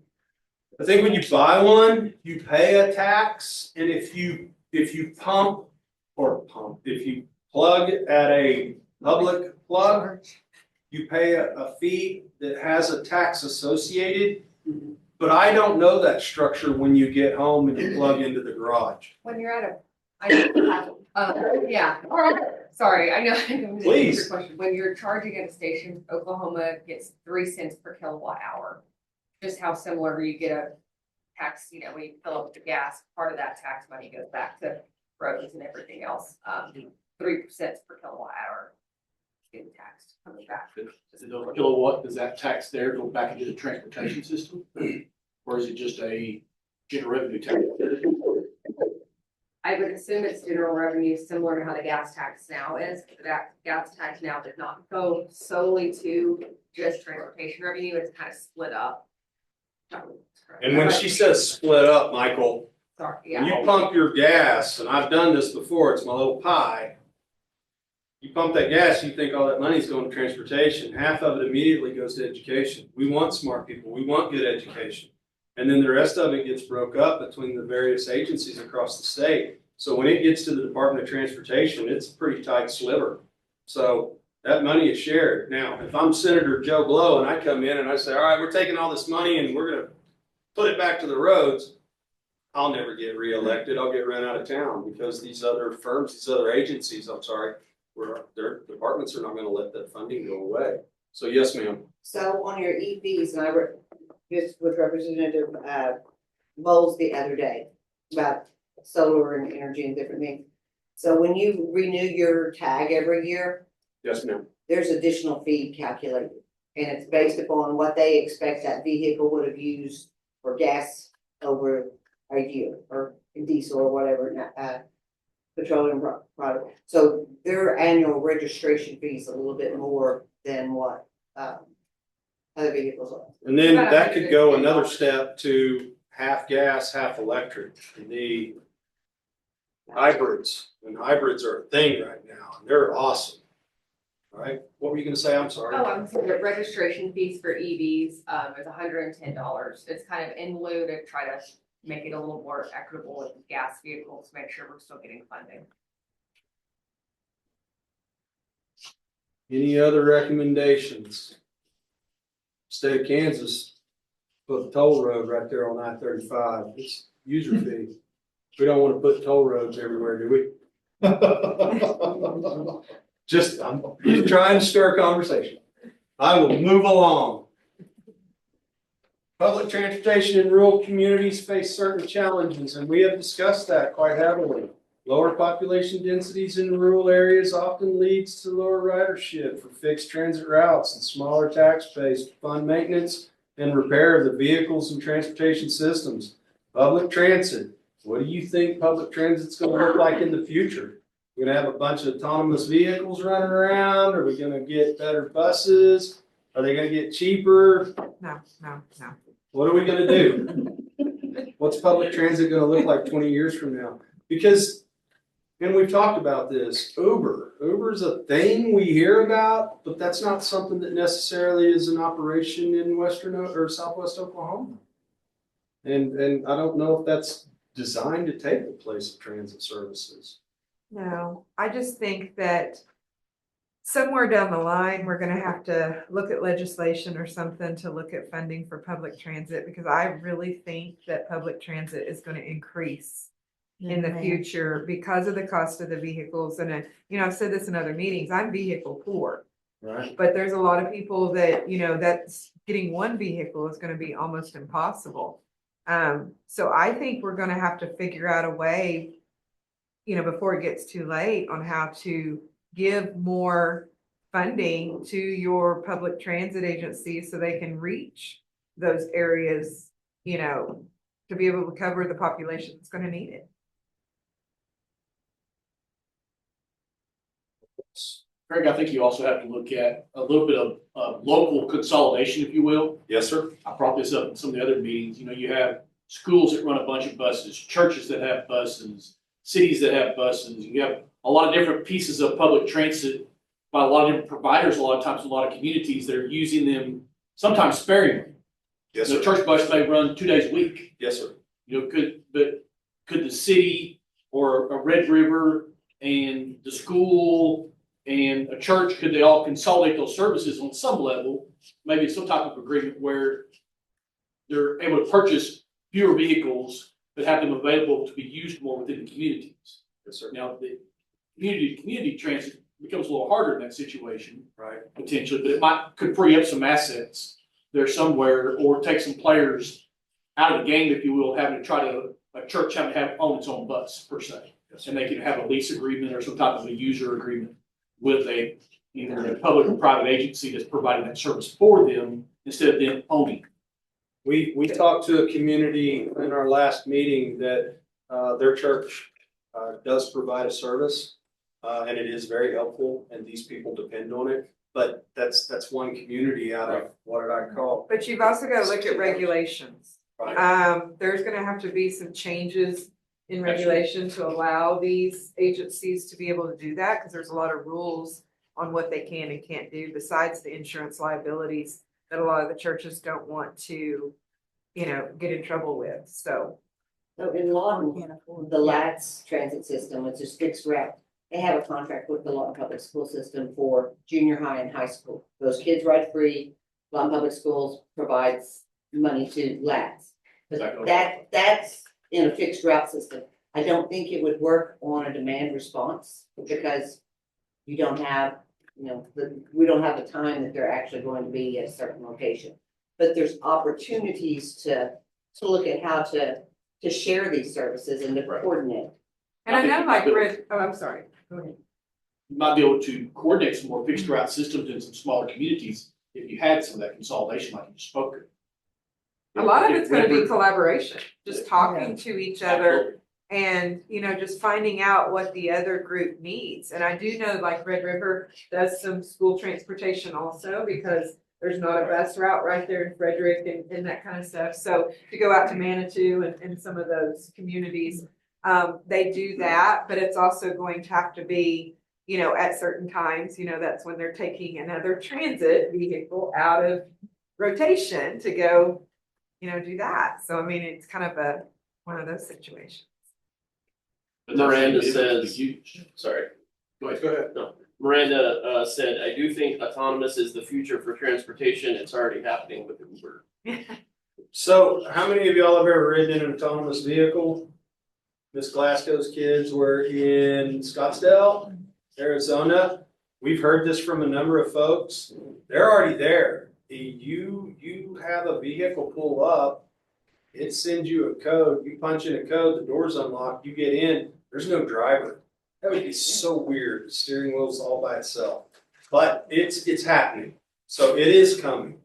I think when you buy one, you pay a tax, and if you plug at a public plug, you pay a fee that has a tax associated. But I don't know that structure when you get home and you plug into the garage. When you're at yeah, sorry, I know. Please. Your question. When you're charging at a station, Oklahoma gets 3 cents per kilowatt hour. Just how similar you get a tax, when you fill up the gas, part of that tax money goes back to roads and everything else. 3 cents per kilowatt hour getting taxed, coming back. Kilowatt, does that tax there go back into the transportation system? Or is it just a general revenue tax? I would assume it's general revenue, similar to how the gas tax now is. That gas tax now did not go solely to just transportation revenue, it's kind of split up. And when she says split up, Michael, Sorry, when yeah, you pump your gas, and I've done this before, it's my little pie. You pump that gas, you think all that money's going to transportation. Half of it immediately goes to education. We want smart people. We want good education. And then the rest of it gets broke up between the various agencies across the state. So when it gets to the Department of Transportation, it's a pretty tight sliver. So that money is shared. Now, if I'm Senator Joe Blow and I come in and I say, all right, we're taking all this money and we're going to put it back to the roads, I'll never get reelected. I'll get run out of town because these other firms, these other agencies, their departments are not going to let that funding go away. So yes, ma'am. So on your EVs, and just with Representative Bowles the other day about solar and energy and different things. So when you renew your tag every year, Yes, ma'am. there's additional fee calculated. And it's based upon what they expect that vehicle would have used for gas over a year or diesel or whatever, petroleum product. So their annual registration fee is a little bit more than what other vehicles are. And then that could go another step to half gas, half electric. The hybrids, and hybrids are a thing right now, and they're awesome. All right, what were you gonna say? I'm sorry. Oh, I'm sorry, the registration fees for EVs, is $110. It's kind of in lieu to try to make it a little more equitable with gas vehicles, to make sure we're still getting funding. Any other recommendations? State of Kansas put a toll road right there on I-35. It's user fee. We don't want to put toll roads everywhere, do we? I'm just trying to stir a conversation. I will move along. Public transportation in rural communities face certain challenges, and we have discussed that quite heavily. Lower population densities in rural areas often leads to lower ridership for fixed transit routes and smaller tax base to fund maintenance and repair of the vehicles and transportation systems. Public transit. What do you think public transit's going to look like in the future? We're going to have a bunch of autonomous vehicles running around? Are we going to get better buses? Are they going to get cheaper? No. What are we going to do? What's public transit going to look like 20 years from now? Because, and we've talked about this, Uber's a thing we hear about, but that's not something that necessarily is an operation in western or southwest Oklahoma. And I don't know if that's designed to take the place of transit services. No, I just think that somewhere down the line, we're gonna have to look at legislation or something to look at funding for public transit, because I really think that public transit is gonna increase in the future because of the cost of the vehicles. And, I've said this in other meetings, I'm vehicle poor. Right. But there's a lot of people that, that's getting one vehicle is gonna be almost impossible. So I think we're gonna have to figure out a way, before it gets too late, on how to give more funding to your public transit agencies so they can reach those areas, to be able to cover the population that's gonna need it. Craig, I think you also have to look at a little bit of local consolidation, if you will. Yes, sir. I brought this up in some of the other meetings. You have schools that run a bunch of buses, churches that have buses, cities that have buses. You have a lot of different pieces of public transit by a lot of different providers, a lot of times, a lot of communities that are using them sometimes sparingly. Yes, The sir. church bus may run 2 days a week. Yes, sir. Could the city or a Red River and the school and a church, could they all consolidate those services on some level? Maybe some type of agreement where they're able to purchase fewer vehicles, but have them available to be used more within the communities. Yes, sir. Now, the community transit becomes a little harder in that situation, Right. potentially, but could free up some assets there somewhere, or take some players out of the game, if you will, having to a church having to have own its own bus per se. Yes, And they can have a lease agreement or some type of a user agreement with either a public or private agency that's providing that service for them instead of them owning. We talked to a community in our last meeting that their church does provide a service, and it is very helpful, and these people depend on it. But that's one community out of, what did I call? But you've also got to look at regulations. Right. There's gonna have to be some changes in regulation to allow these agencies to be able to do that, because there's a lot of rules on what they can and can't do, besides the insurance liabilities that a lot of the churches don't want to, get in trouble with, so. So in Lawton, the LATS transit system, which is fixed route, they have a contract with the Lawton Public School System for junior high and high school. Those kids ride free. Lawton Public Schools provides money to LATS. But that's in a fixed route system. I don't think it would work on a demand response, because you don't have, we don't have the time that they're actually going to be at a certain location. But there's opportunities to look at how to share these services and to coordinate. And I know I'm sorry, go ahead. You might be able to coordinate some more fixed route systems in some smaller communities if you had some of that consolidation like you spoke of. A lot of it's gonna be collaboration, just talking to each other Absolutely. and, just finding out what the other group needs. And I do know like Red River does some school transportation also, because there's not a bus route right there in Frederick and that kind of stuff. So to go out to Manitou and some of those communities, they do that, but it's also going to have to be, at certain times, that's when they're taking another transit vehicle out of rotation to go, do that. So, I mean, it's kind of one of those situations. Miranda says, sorry. Go ahead. No, Miranda said, I do think autonomous is the future for transportation. It's already happening with Uber. So how many of y'all have ever ridden in an autonomous vehicle? Miss Glasgow's kids were in Scottsdale, Arizona. We've heard this from a number of folks. They're already there. You have a vehicle pull up, it sends you a code, you punch in a code, the door's unlocked, you get in, there's no driver. That would be so weird, the steering wheel's all by itself. But it's happening, so it is coming.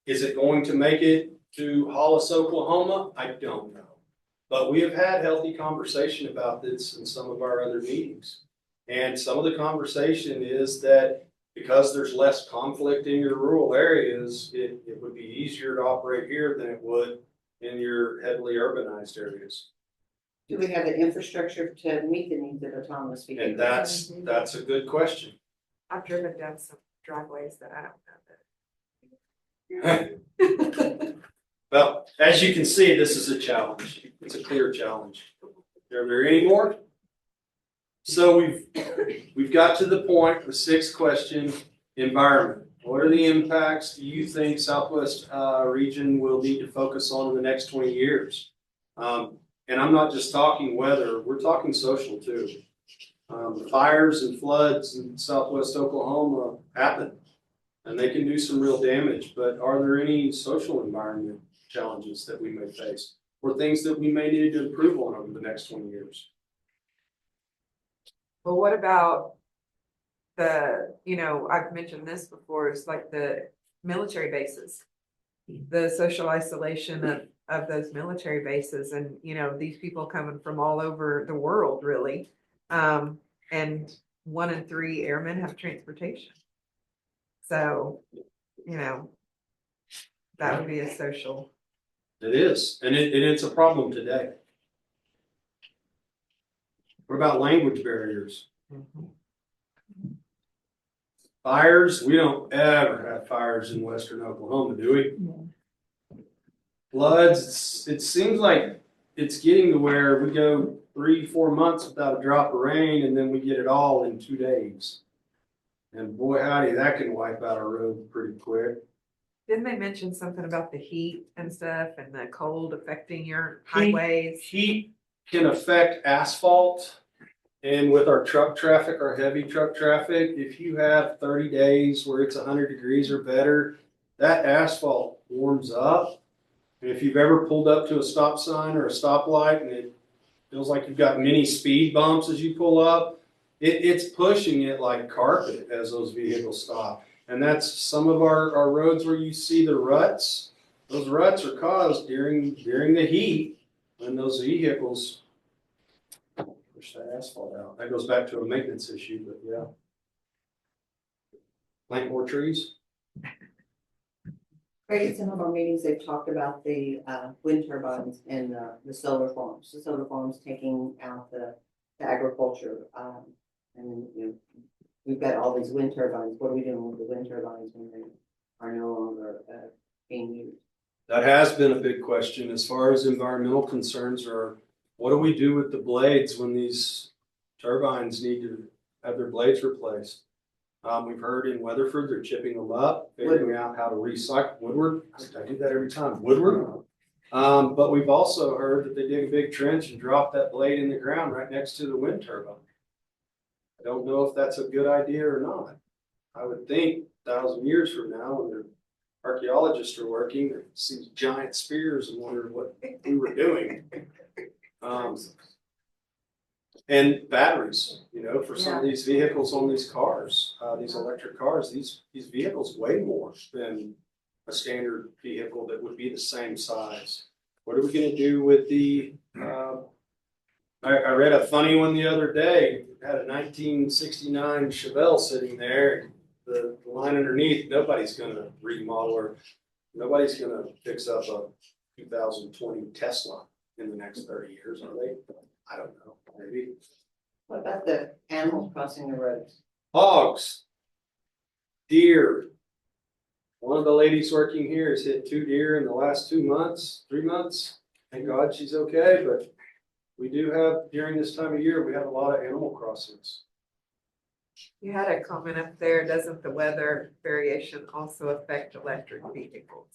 Is it going to make it to Hollis, Oklahoma? I don't know. But we have had healthy conversation about this in some of our other meetings. And some of the conversation is that because there's less conflict in your rural areas, it would be easier to operate here than it would in your heavily urbanized areas. Do we have the infrastructure to meet the needs of autonomous vehicles? And that's a good question. I've driven down some driveways that I don't know. Well, as you can see, this is a challenge. It's a clear challenge. Are there any more? So we've got to the point, the sixth question, environment. What are the impacts do you think Southwest region will need to focus on in the next 20 years? And I'm not just talking weather, we're talking social too. Fires and floods in Southwest Oklahoma happen, and they can do some real damage, but are there any social environment challenges that we may face, or things that we may need to improve on over the next 20 years? Well, what about I've mentioned this before, it's like the military bases. The social isolation of those military bases, and these people coming from all over the world, really. And 1 in 3 airmen have transportation. So, that would be a social. It is, and it's a problem today. What about language barriers? Fires, we don't ever have fires in western Oklahoma, do we? Floods, it seems like it's getting to where we go 3-4 months without a drop of rain, and then we get it all in 2 days. And boy, howdy, that can wipe out a road pretty quick. Didn't they mention something about the heat and stuff and the cold affecting your highways? Heat can affect asphalt. And with our truck traffic, our heavy truck traffic, if you have 30 days where it's 100 degrees or better, that asphalt warms up. And if you've ever pulled up to a stop sign or a stoplight and it feels like you've got mini speed bumps as you pull up, it's pushing it like carpet as those vehicles stop. And that's some of our roads where you see the ruts. Those ruts are caused during the heat when those vehicles push that asphalt out. That goes back to a maintenance issue, but yeah. Plant more trees. Right, in some of our meetings, they've talked about the wind turbines and the solar farms. The solar farms taking out the agriculture. And we've got all these wind turbines. What are we doing with the wind turbines when they are no longer being used? That has been a big question as far as environmental concerns are. What do we do with the blades when these turbines need to have their blades replaced? We've heard in Weatherford, they're chipping them up, figuring out how to recycle. Woodward, I do that every time, Woodward. But we've also heard that they dig a big trench and drop that blade in the ground right next to the wind turbine. I don't know if that's a good idea or not. I would think 1,000 years from now, when the archaeologists are working, they see giant spears and wonder what we were doing. And batteries, for some of these vehicles on these cars, these electric cars, these vehicles weigh more than a standard vehicle that would be the same size. What are we going to do with the, I read a funny one the other day, had a 1969 Chevelle sitting there, the line underneath, nobody's going to remodel or nobody's going to fix up a 2020 Tesla in the next 30 years, are they? I don't know, maybe. What about the animals crossing the roads? Hogs, deer. One of the ladies working here has hit 2 deer in the last 2 months, 3 months. Thank God she's okay, but we do have, during this time of year, we have a lot of animal crossings. You had a comment up there, doesn't the weather variation also affect electric vehicles?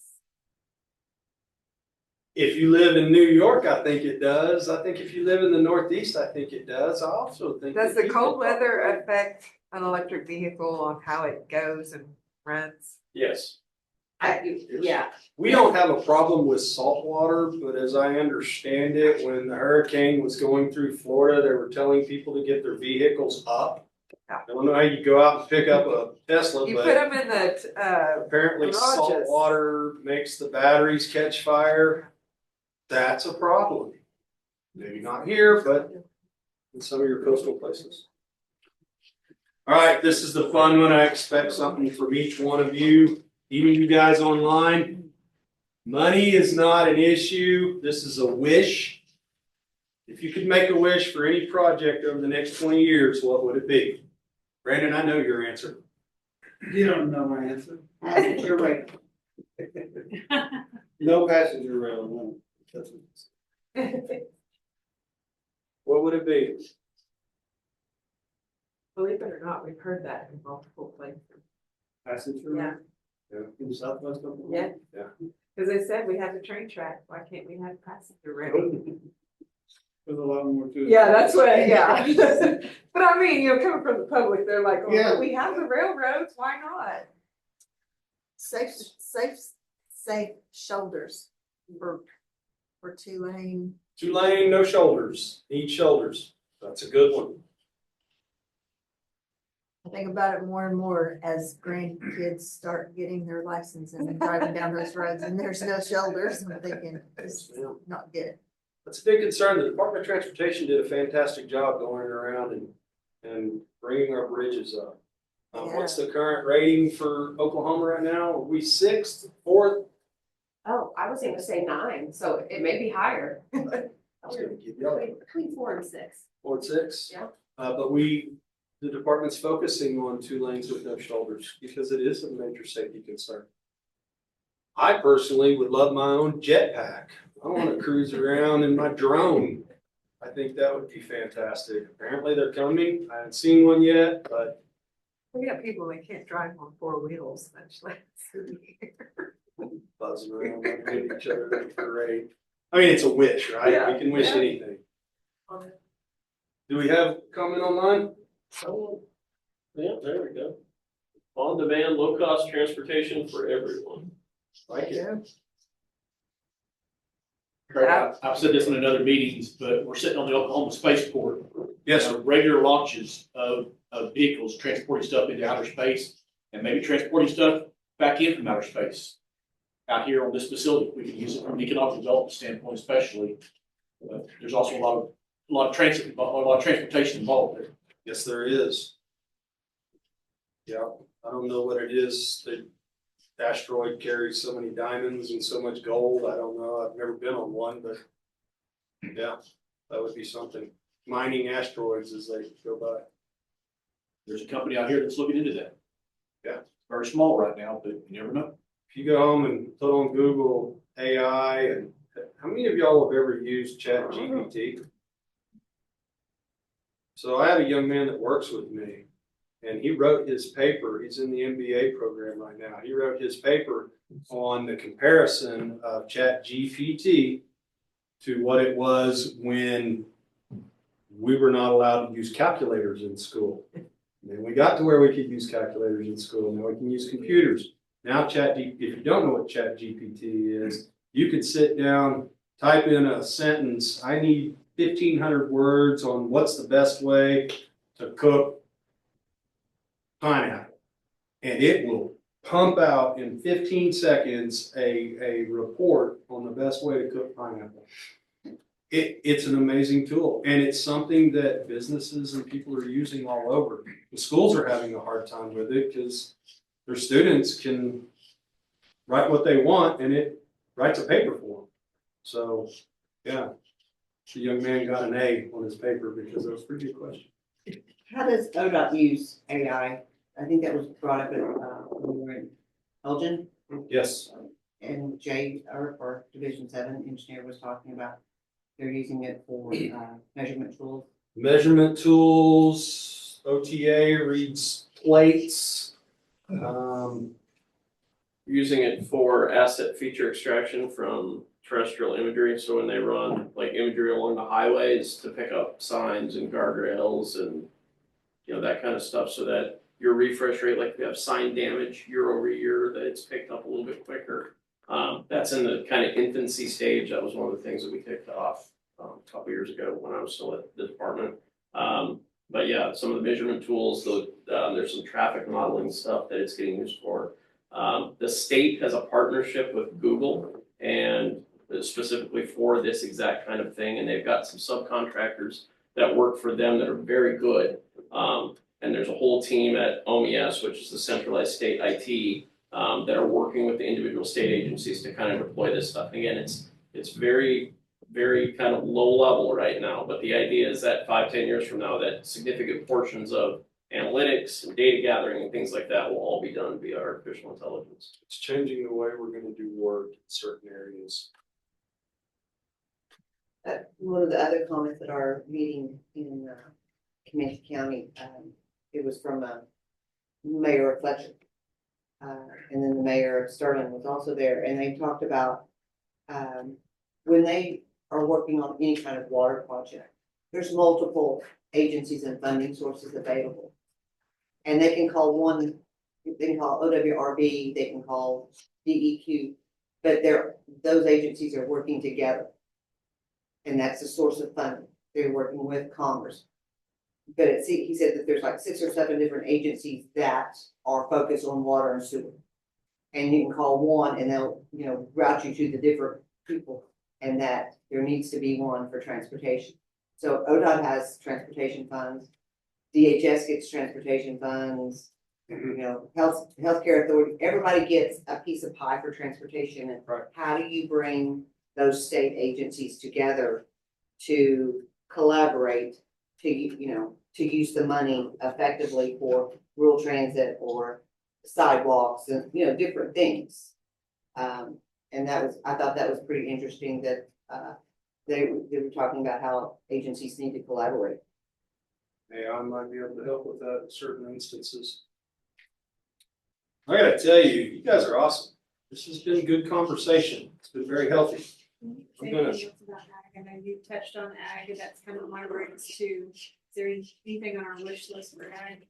If you live in New York, I think it does. I think if you live in the Northeast, I think it does. I also think. Does that the you cold could weather probably- affect an electric vehicle on how it goes and runs? Yes. Yeah, We don't have a problem with salt water, but as I understand it, when the hurricane was going through Florida, they were telling people to get their vehicles up. Yeah. I don't know how you go out and pick up a Tesla, You put but them in the, apparently salt garages. water makes the batteries catch fire. That's a problem. Maybe not here, but in some of your coastal places. All right, this is the fun one. I expect something from each one of you, even you guys online. Money is not an issue. This is a wish. If you could make a wish for any project over the next 20 years, what would it be? Brandon, I know your answer. You don't know my answer. you're right. No passenger rail, no. That's what- What would it be? believe it or not, we've heard that in multiple places. Passenger Yeah. rail? Yeah. In Southwest Oklahoma? Yeah. Yeah. Because they said we have the train track, why can't we have passenger rail? There's a lot more to it. Yeah, that's what, yeah. But I mean, you know, coming from the public, they're like, oh, Yeah. but we have the railroads, why not? Safe shoulders for 2 lane. 2 lane, no shoulders, need shoulders. That's a good one. I think about it more and more as grandkids start getting their license and driving down those roads and there's no shoulders. I'm thinking, this is not good. That's a big concern. The Department of Transportation did a fantastic job going around and bringing our bridges up. What's the current rating for Oklahoma right now? Are we 6th, 4th? Oh, I was gonna say 9, so it may be higher. I was gonna give you Between 4 and 6. 4 and 6. Yeah. But the department's focusing on 2 lanes with no shoulders because it is a major safety concern. I personally would love my own jetpack. I want to cruise around in my drone. I think that would be fantastic. Apparently they're coming. I haven't seen one yet, but We got people that can't drive on 4 wheels, much less. buzzing around like each other at the parade. I mean, it's a wish, right? Yeah. We can wish Yeah. anything. Do we have comment online? Oh, yeah, there we go. On-demand, low-cost transportation for everyone. Like it. Craig, I've said this in other meetings, but we're sitting on the Oklahoma Spaceport. Yes, sir. Regular launches of vehicles transporting stuff into outer space and maybe transporting stuff back in from outer space. Out here on this facility, we can use it from an economic development standpoint especially. There's also a lot of transportation involved there. Yes, there is. Yeah, I don't know what it is. The asteroid carries so many diamonds and so much gold. I don't know. I've never been on one, but yeah, that would be something. Mining asteroids as they go by. There's a company out here that's looking into that. Yeah. Very small right now, but you never know. If you go home and put on Google AI, and how many of y'all have ever used ChatGPT? So I have a young man that works with me, and he wrote his paper. He's in the MBA program right now. He wrote his paper on the comparison of ChatGPT to what it was when we were not allowed to use calculators in school. And we got to where we could use calculators in school. Now we can use computers. Now if you don't know what ChatGPT is, you could sit down, type in a sentence. I need 1,500 words on what's the best way to cook pineapple. And it will pump out in 15 seconds a report on the best way to cook pineapple. It's an amazing tool, and it's something that businesses and people are using all over. The schools are having a hard time with it because their students can write what they want and it writes a paper for them. So, yeah, the young man got an A on his paper because that was a pretty good question. How does ODOT use AI? I think that was brought up at, when we were in Elgin, Yes. and Jay, our Division 7 engineer was talking about they're using it for, measurement tools. Measurement tools, OTA reads plates. Um, Using it for asset feature extraction from terrestrial imagery, so when they run like imagery along the highways to pick up signs and guardrails and that kind of stuff, so that your refresh rate, like if you have sign damage year over year, that it's picked up a little bit quicker. That's in the kind of infancy stage. That was one of the things that we kicked off a couple years ago when I was still at the department. But yeah, some of the measurement tools, there's some traffic modeling stuff that it's getting used for. The state has a partnership with Google and specifically for this exact kind of thing, and they've got some subcontractors that work for them that are very good. And there's a whole team at OMES, which is the centralized state IT, that are working with the individual state agencies to kind of deploy this stuff. And again, it's very, very kind of low level right now, but the idea is that 5-10 years from now, that significant portions of analytics and data gathering and things like that will all be done via artificial intelligence. It's changing the way we're gonna do work in certain areas. One of the other comments at our meeting in Comanche County, it was from Mayor Fletcher. And then the mayor of Sterling was also there, and they talked about when they are working on any kind of water project, there's multiple agencies and funding sources available. And they can call they can call OWRB, they can call DEQ, but those agencies are working together. And that's the source of funding. They're working with Commerce. But he said that there's like 6 or 7 different agencies that are focused on water and sewer. And you can call one and they'll, route you to the different people, and that there needs to be one for transportation. So ODOT has transportation funds, DHS gets transportation funds, healthcare authority, everybody gets a piece of pie for transportation. And how do you bring those state agencies together to collaborate to use the money effectively for rural transit or sidewalks and, different things. And I thought that was pretty interesting that, they were talking about how agencies need to collaborate. AI might be able to help with that in certain instances. I gotta tell you, you guys are awesome. This has been a good conversation. It's been very healthy. I'm gonna- Anything else about ag? I know you touched on ag, and that's kind of my brains too. Is there anything on our wish list for ag?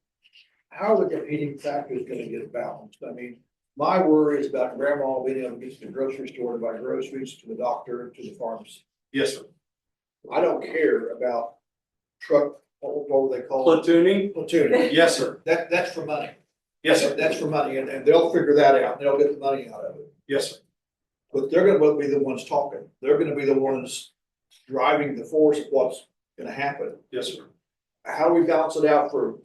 How are the competing factors gonna get balanced? I mean, my worry is about grandma being able to get to the grocery store to buy groceries, to the doctor, to the pharmacy. Yes, sir. I don't care about truck, what will they call it? Platooning? Platooning. Yes, sir. That's for money. Yes, sir. That's for money, and they'll figure that out. They'll get the money out of it. Yes, sir. But they're gonna be the ones talking. They're gonna be the ones driving the force of what's gonna happen. Yes, sir. How we balance it out for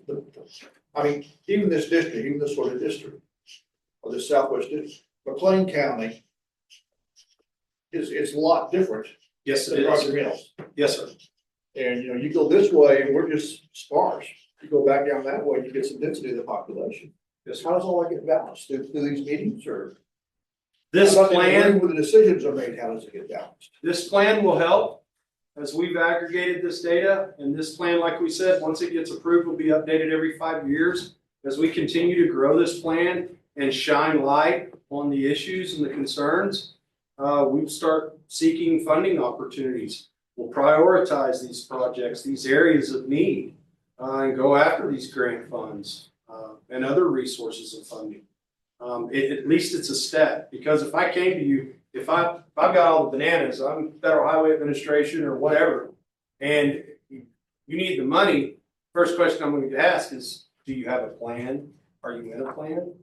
even this district, even this sort of district, or the Southwest District, McLean County is a lot different. Yes, it than is. Roger Mills. Yes, sir. And, you go this way and we're just sparse. You go back down that way, you get some density of the population. Yes, sir. How does all that get balanced? Through these meetings, or? This How about plan, when the decisions are made, how does it get balanced? this plan will help as we've aggregated this data. And this plan, like we said, once it gets approved, will be updated every 5 years. As we continue to grow this plan and shine light on the issues and the concerns, we start seeking funding opportunities. We'll prioritize these projects, these areas of need, and go after these grant funds and other resources of funding. At least it's a step, because if I came to you, if I've got all the bananas, I'm Federal Highway Administration or whatever, and you need the money, first question I'm going to ask is, do you have a plan? Are you in a plan?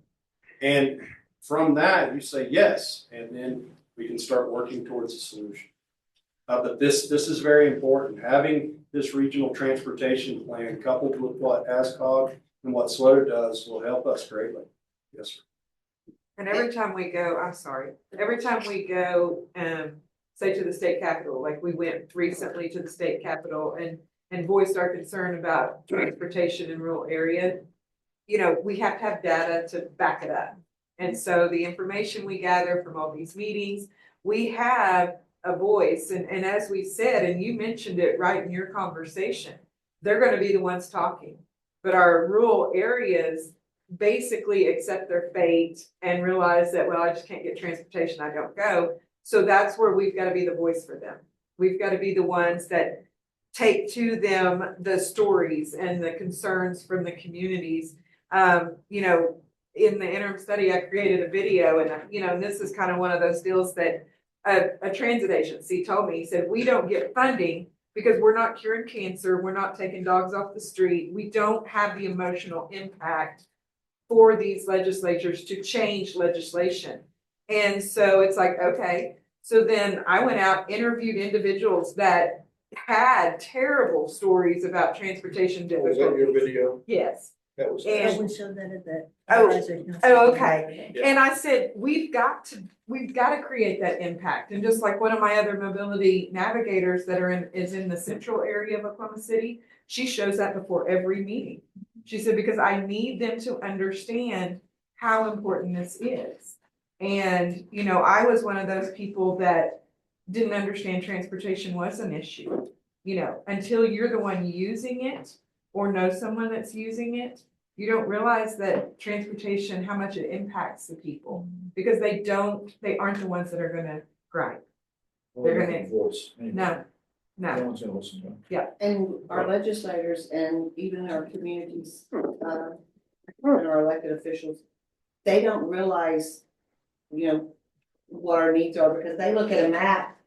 And from that, you say yes, and then we can start working towards a solution. But this is very important. Having this regional transportation plan coupled with what ASCOG and what SWOTA does will help us greatly. Yes, sir. And every time we go, say to the state capitol, like we went recently to the state capitol and voiced our concern about transportation in rural area, we have to have data to back it up. And so the information we gather from all these meetings, we have a voice. And as we said, and you mentioned it right in your conversation, they're going to be the ones talking. But our rural areas basically accept their fate and realize that, well, I just can't get transportation, I don't go. So that's where we've got to be the voice for them. We've got to be the ones that take to them the stories and the concerns from the communities. You know, in the interim study, I created a video and, you know, and this is kind of one of those deals that a transit agency told me. He said, we don't get funding because we're not curing cancer. We're not taking dogs off the street. We don't have the emotional impact for these legislatures to change legislation. And so it's like, okay. So then I went out, interviewed individuals that had terrible stories about transportation Was that your difficulties. video? Yes. That was. And- We showed that at the. Oh, advisory council. Oh, okay. And I said, we've got to create that impact. And just like one of my other mobility navigators that is in the central area of Oklahoma City, she shows that before every meeting. She said, because I need them to understand how important this is. And, you know, I was one of those people that didn't understand transportation was an issue, you know, until you're the one using it or know someone that's using it. You don't realize that transportation, how much it impacts the people, because they aren't the ones that are gonna gripe. They're gonna- Voice. No, No no, one's gonna listen to them. And our legislators and even our communities, and our elected officials, they don't realize, you know, what our needs are, because they look at a map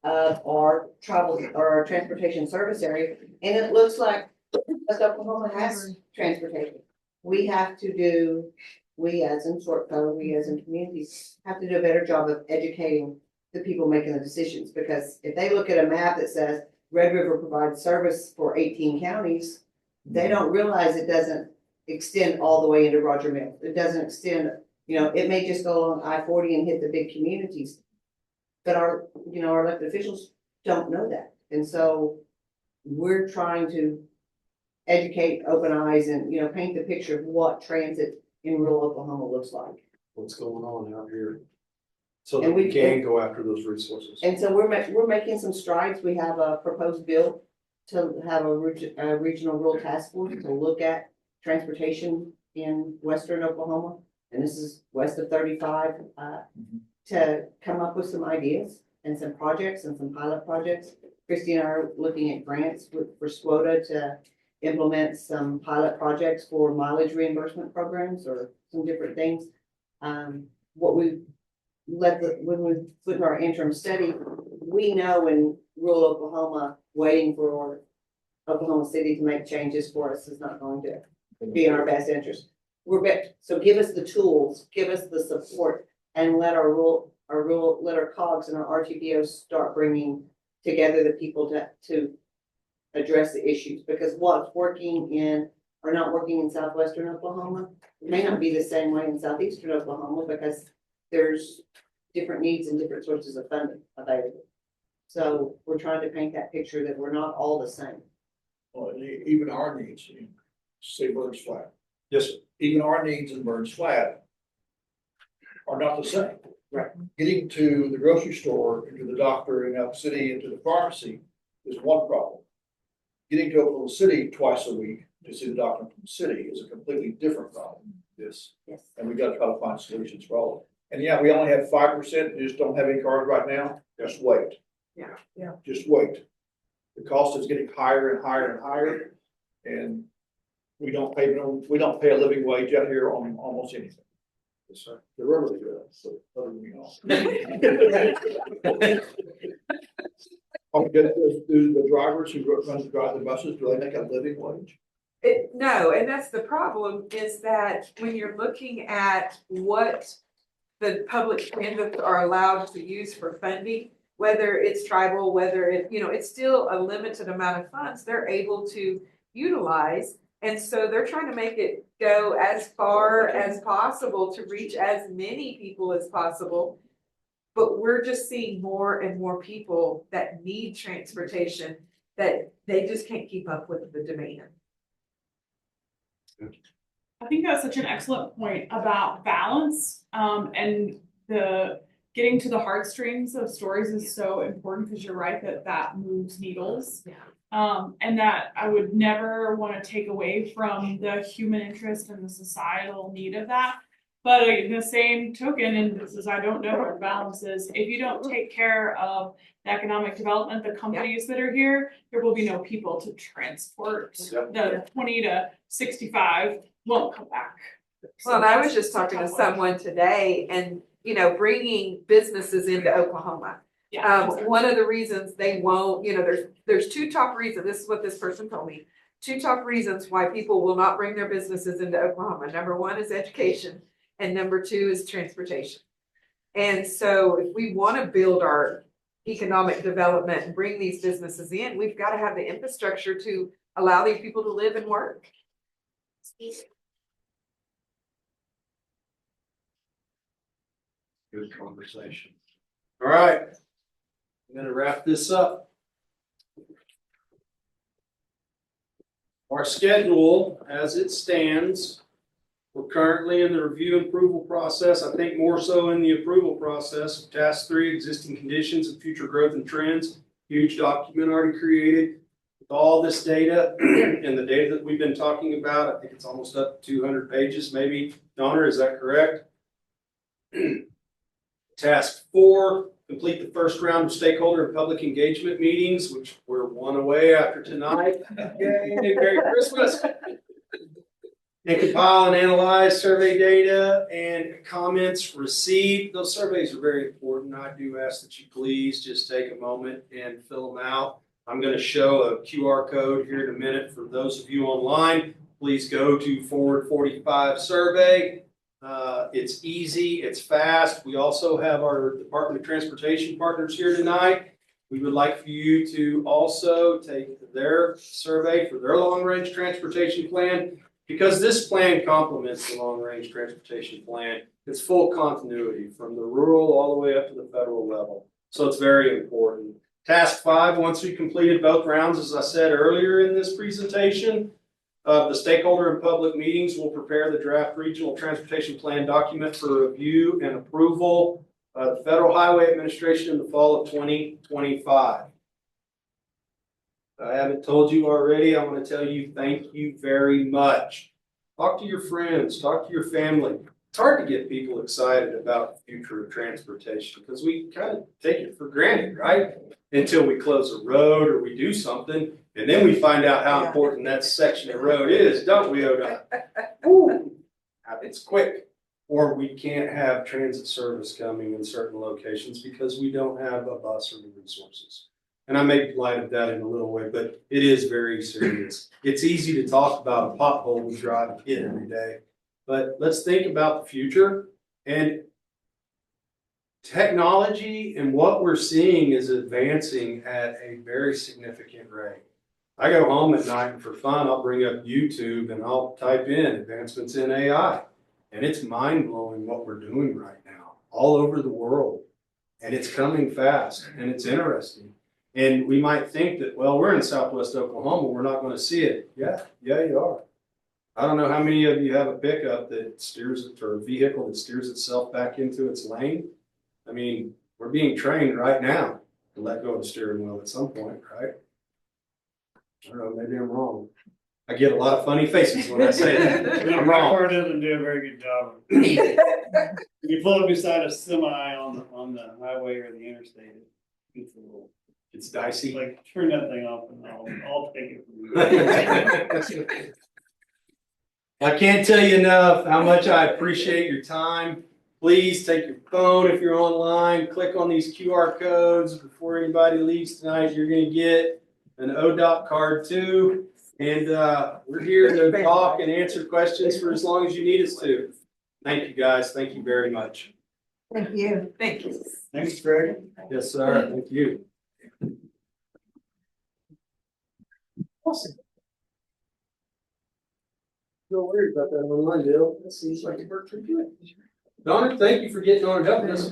of our travel or our transportation service area, and it looks like West Oklahoma has transportation. We have to do, we as in SWORTCO, we as in communities, have to do a better job of educating the people making the decisions, because if they look at a map that says Red River provides service for 18 counties, they don't realize it doesn't extend all the way into Roger Mills. It doesn't extend, you know, it may just go along I-40 and hit the big communities. But our, you know, our elected officials don't know that. And so we're trying to educate, open eyes, and, you know, paint the picture of what transit in rural Oklahoma looks like. What's going on out here? So And that we we- can go after those resources. And so we're making some strides. We have a proposed bill to have a regional rural task force to look at transportation in western Oklahoma. And this is west of 35, to come up with some ideas and some projects and some pilot projects. Christy and I are looking at grants for SWOTA to implement some pilot projects for mileage reimbursement programs or some different things. What we when we put in our interim study, we know in rural Oklahoma, waiting for Oklahoma City to make changes for us is not going to be in our best interest. So give us the tools, give us the support, and let our COGS and our RTPOs start bringing together the people to address the issues, because what's working in or not working in southwestern Oklahoma may not be the same way in southeastern Oklahoma, because there's different needs and different sources of funding available. So we're trying to paint that picture that we're not all the same. Well, and even our needs, you know, say Burns Flat, Yes, sir. even our needs in Burns Flat are not the same. Right. Getting to the grocery store, into the doctor in Elk City, into the pharmacy is one problem. Getting to Oklahoma City twice a week to see the doctor from the city is a completely different problem. Yes. Yes. And we gotta try to find solutions for all of it. And yeah, we only have 5%, just don't have any cars right now, just wait. Yeah. Just wait. The cost is getting higher and higher and higher, and we don't pay a living wage out here on almost anything. Yes, sir. The railroad does, so other than me off. Do the drivers who drive the buses, do they make a living wage? No, and that's the problem, is that when you're looking at what the public transits are allowed to use for funding, whether it's tribal, whether it, you know, it's still a limited amount of funds they're able to utilize. And so they're trying to make it go as far as possible to reach as many people as possible. But we're just seeing more and more people that need transportation, that they just can't keep up with the demand. I think that's such an excellent point about balance, and the getting to the heartstrings of stories is so important, because you're right that moves needles. Yeah. And that I would never want to take away from the human interest and the societal need of that. But in the same token, and this is, I don't know where the balance is, if you don't take care of the economic development, the companies that are here, there will be no people to transport. Yep. The 20 to 65 won't come back. Well, and I was just talking to someone today and, you know, bringing businesses into Oklahoma. Yeah. One of the reasons they won't, you know, there's two top reasons, this is what this person told me. Two top reasons why people will not bring their businesses into Oklahoma. Number one is education, and number two is transportation. And so if we want to build our economic development and bring these businesses in, we've got to have the infrastructure to allow these people to live and work. Good conversation. All right. I'm gonna wrap this up. Our schedule, as it stands, we're currently in the review and approval process. I think more so in the approval process. Task 3, existing conditions and future growth and trends. Huge document already created. With all this data and the data that we've been talking about, I think it's almost up to 200 pages, maybe. Donna, is that correct? Task 4, complete the first round of stakeholder and public engagement meetings, which we're one away after tonight. Yay, Merry Christmas. And compile and analyze survey data and comments received. Those surveys are very important. I do ask that you please just take a moment and fill them out. I'm going to show a QR code here in a minute for those of you online. Please go to Forward 45 survey. It's easy, it's fast. We also have our Department of Transportation partners here tonight. We would like for you to also take their survey for their long-range transportation plan, because this plan complements the long-range transportation plan. It's full continuity from the rural all the way up to the federal level. So it's very important. Task 5, once we completed both rounds, as I said earlier in this presentation, the stakeholder and public meetings will prepare the draft regional transportation plan document for review and approval of the Federal Highway Administration in the fall of 2025. I haven't told you already. I want to tell you thank you very much. Talk to your friends, talk to your family. It's hard to get people excited about the future of transportation because we kind of take it for granted, right? Until we close a road or we do something. And then we find out how important that section of road is, don't we, ODOT? Happens quick. Or we can't have transit service coming in certain locations because we don't have a bus or the resources. And I make light of that in a little way, but it is very serious. It's easy to talk about a pothole we drive a kid every day, but let's think about the future. And technology and what we're seeing is advancing at a very significant rate. I go home at night and for fun, I'll bring up YouTube and I'll type in advancements in AI. And it's mind-blowing what we're doing right now, all over the world. And it's coming fast and it's interesting. And we might think that, well, we're in Southwest Oklahoma, we're not going to see it. Yeah, you are. I don't know how many of you have a pickup that steers it, or a vehicle that steers itself back into its lane. I mean, we're being trained right now to let go of the steering wheel at some point, right? I don't know, maybe I'm wrong. I get a lot of funny faces when I say that. I'm My wrong. car doesn't do a very good job. You pull up beside a semi on the highway or the interstate, it's a little, It's dicey. like, turn that thing off and I'll take it from you. I can't tell you enough how much I appreciate your time. Please take your phone if you're online, click on these QR codes before anybody leaves tonight. You're going to get an ODOT card too. And we're here to talk and answer questions for as long as you need us to. Thank you, guys. Thank you very much. Thank you. Thank you. Thanks, Greg. Yes, sir. Thank you. Awesome. No worries about that online deal. That seems like it worked pretty good. Donna, thank you for getting on and helping us.